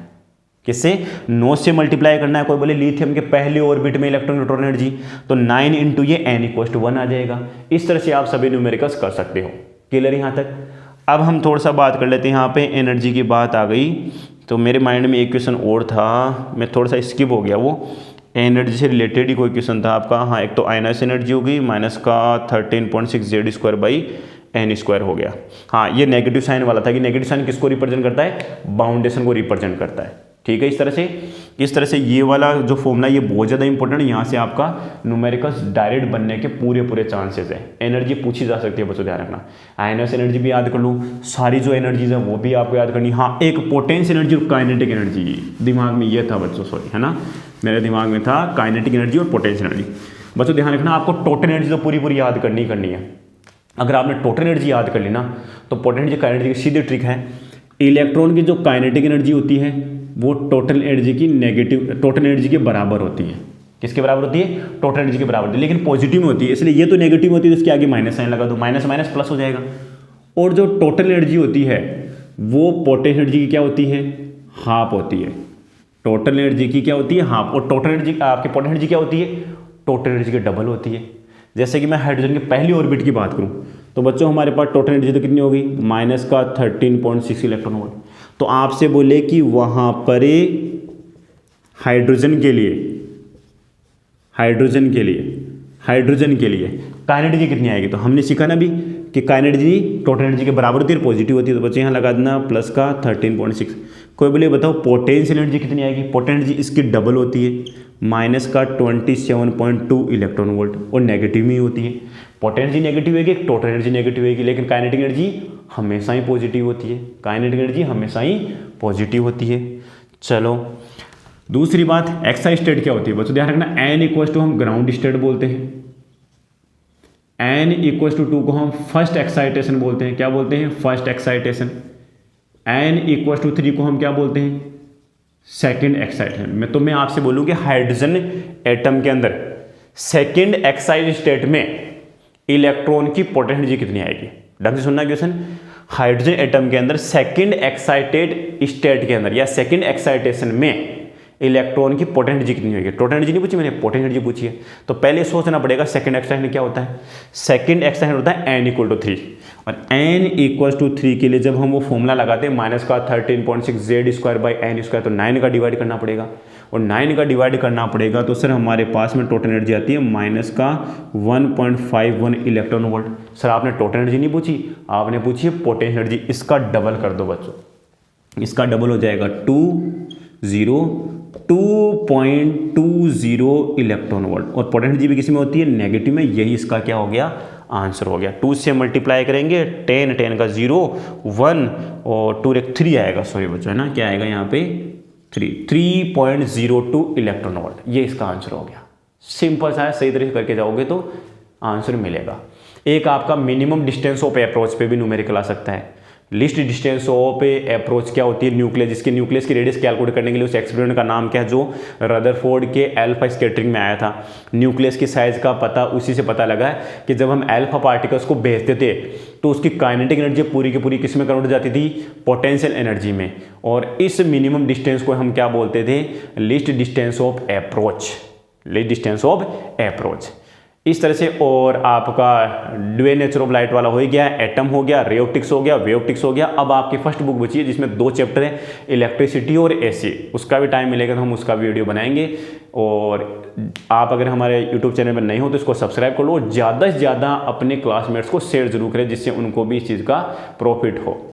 किससे 9 से मल्टीप्लाई करना है। कोई बोले लिथियम के पहले ऑर्बिट में इलेक्ट्रॉन न्यूट्रॉन एनर्जी, तो 9 × ये n = 1 आ जाएगा। इस तरह से आप सभी न्यूमेरिकल्स कर सकते हो। क्लियर यहाँ तक। अब हम थोड़ा सा बात कर लेते हैं, यहाँ पे एनर्जी की बात आ गई तो मेरे माइंड में एक क्वेश्चन और था, मैं थोड़ा सा स्किप हो गया, वो एनर्जी से रिलेटेड ही कोई क्वेश्चन था आपका। हाँ, एक तो आयनस एनर्जी हो गई -13.6 z²/n² हो गया। हाँ, ये नेगेटिव साइन वाला था कि नेगेटिव साइन किसको रिप्रेजेंट करता है, बाउंडेशन को रिप्रेजेंट करता है। ठीक है। इस तरह से ये वाला जो फॉर्मूला ये बहुत ज़्यादा इंपॉर्टेंट है। यहाँ से आपका न्यूमेरिकल्स डायरेक्ट बनने के पूरे चांसेस है। एनर्जी पूछी जा सकती है बच्चों, ध्यान रखना। आयनस एनर्जी भी याद कर लूँ, सारी जो एनर्जीज है वो भी आपको याद करनी। हाँ, एक पोटेंशियल एनर्जी और काइनेटिक एनर्जी, दिमाग में ये था बच्चों, सॉरी, है ना, मेरे दिमाग में था काइनेटिक एनर्जी और पोटेंशियल एनर्जी। बच्चों ध्यान रखना, आपको टोटल एनर्जी तो पूरी याद करनी है। अगर आपने टोटल एनर्जी याद कर ली ना, तो पोटेंशियल काइनेटिक की सीधी ट्रिक है, इलेक्ट्रॉन की जो काइनेटिक एनर्जी होती है वो टोटल एनर्जी के बराबर होती है। किसके बराबर होती है? टोटल एनर्जी के बराबर होती है, लेकिन पॉजिटिव में होती है, इसलिए ये तो नेगेटिव होती है तो इसके आगे माइनस साइन लगा दो, माइनस माइनस प्लस हो जाएगा। और जो टोटल एनर्जी होती है वो पोटेंशियल एनर्जी की क्या होती है? हाफ होती है। टोटल एनर्जी की क्या होती है? हाफ। और टोटल एनर्जी आपकी पोटेंशियल एनर्जी क्या होती है? टोटल एनर्जी की डबल होती है। जैसे कि मैं हाइड्रोजन की पहली ऑर्बिट की बात करूं तो बच्चों हमारे पास टोटल एनर्जी तो कितनी होगी? माइनस का 13.6 इलेक्ट्रॉन वोल्ट। तो आपसे बोले कि वहां पर हाइड्रोजन के लिए काइनेटिक एनर्जी कितनी आएगी? तो हमने सीखा ना भी कि काइनेटिक एनर्जी टोटल एनर्जी के बराबर होती है, पॉजिटिव होती है। तो बच्चे यहाँ लगा देना प्लस का 13.6। कोई बोले बताओ पोटेंशियल एनर्जी कितनी आएगी? पोटेंशियल एनर्जी इसकी डबल होती है, माइनस का 27.2 इलेक्ट्रॉन वोल्ट, और नेगेटिव में होती है। पोटेंशियल एनर्जी नेगेटिव होगी, टोटल एनर्जी नेगेटिव होगी, लेकिन काइनेटिक एनर्जी हमेशा ही पॉजिटिव होती है। चलो दूसरी बात, एक्साइट स्टेट क्या होती है बच्चों? ध्यान रखना, n इक्वल टू हम ग्राउंड स्टेट बोलते हैं, n इक्वल टू 2 को हम फर्स्ट एक्साइटेशन बोलते हैं। क्या बोलते हैं? First excitation. n equal to 3 को हम क्या बोलते हैं? Second excitation. तो मैं आपसे बोलूँ कि हाइड्रोजन एटम के अंदर सेकेंड एक्साइटेड स्टेट में इलेक्ट्रॉन की पोटेंशियल एनर्जी कितनी आएगी? ढंग से सुनना क्वेश्चन। हाइड्रोजन एटम के अंदर सेकेंड एक्साइटेड स्टेट के अंदर या सेकेंड एक्साइटेशन में इलेक्ट्रॉन की पोटेंशियल एनर्जी कितनी होगी? टोटल एनर्जी नहीं पूछी मैंने, पोटेंशियल एनर्जी पूछी है। तो पहले सोचना पड़ेगा सेकेंड एक्साइटेशन क्या होता है। सेकेंड एक्साइटेशन होता है n इक्वल टू 3, और n इक्वल टू 3 के लिए जब हम वो फॉर्मूला लगाते हैं माइनस का 13.6 z square by n square, तो 9 का डिवाइड करना पड़ेगा, और 9 का डिवाइड करना पड़ेगा तो सर हमारे पास में टोटल एनर्जी आती है माइनस का 1.51 इलेक्ट्रॉन वोल्ट। सर आपने टोटल एनर्जी नहीं पूछी, आपने पूछी पोटेंशियल एनर्जी। इसका डबल कर दो बच्चों, इसका डबल हो जाएगा 2.20 इलेक्ट्रॉन वोल्ट, और पोटेंशियल एनर्जी भी किसी में होती है? नेगेटिव में। यही इसका क्या हो गया? आंसर हो गया। 2 से मल्टीप्लाई करेंगे, 10 का 0 1 और 2 एक 3 आएगा, सॉरी बच्चों, है ना, क्या आएगा यहाँ पे? 3.02 इलेक्ट्रॉन वोल्ट। ये इसका आंसर हो गया। सिंपल सा है, सही तरीके से करके जाओगे तो आंसर मिलेगा। एक आपका मिनिमम डिस्टेंस ऑफ अप्रोच पे भी न्यूमेरिकल आ सकता है। लिस्ट डिस्टेंस ऑफ अप्रोच क्या होती है? न्यूक्लियस, जिसके न्यूक्लियस की रेडियस कैलकुलेट करने के लिए उस एक्सपेरिमेंट का नाम क्या है जो रदरफोर्ड के अल्फा स्कैटरिंग में आया था। न्यूक्लियस की साइज का पता उसी से पता लगा है कि जब हम अल्फा पार्टिकल्स को भेजते थे तो उसकी काइनेटिक एनर्जी पूरी की पूरी किस में कन्वर्ट हो जाती थी? पोटेंशियल एनर्जी में। और इस मिनिमम डिस्टेंस को हम क्या बोलते थे? List distance of approach. इस तरह से। और आपका ड्यूअल नेचर ऑफ लाइट वाला हो ही गया, एटम हो गया, रे ऑप्टिक्स हो गया, वेव ऑप्टिक्स हो गया। अब आपकी फर्स्ट बुक बची है जिसमें 2 चैप्टर हैं, इलेक्ट्रिसिटी और एसी। उसका भी टाइम मिलेगा तो हम उसका वीडियो बनाएंगे। और आप अगर हमारे यूट्यूब चैनल पर नहीं हो तो इसको सब्सक्राइब कर लो, ज़्यादा से ज़्यादा अपने क्लासमेट्स को शेयर जरूर करें जिससे उनको भी इस चीज़ का प्रॉफिट हो।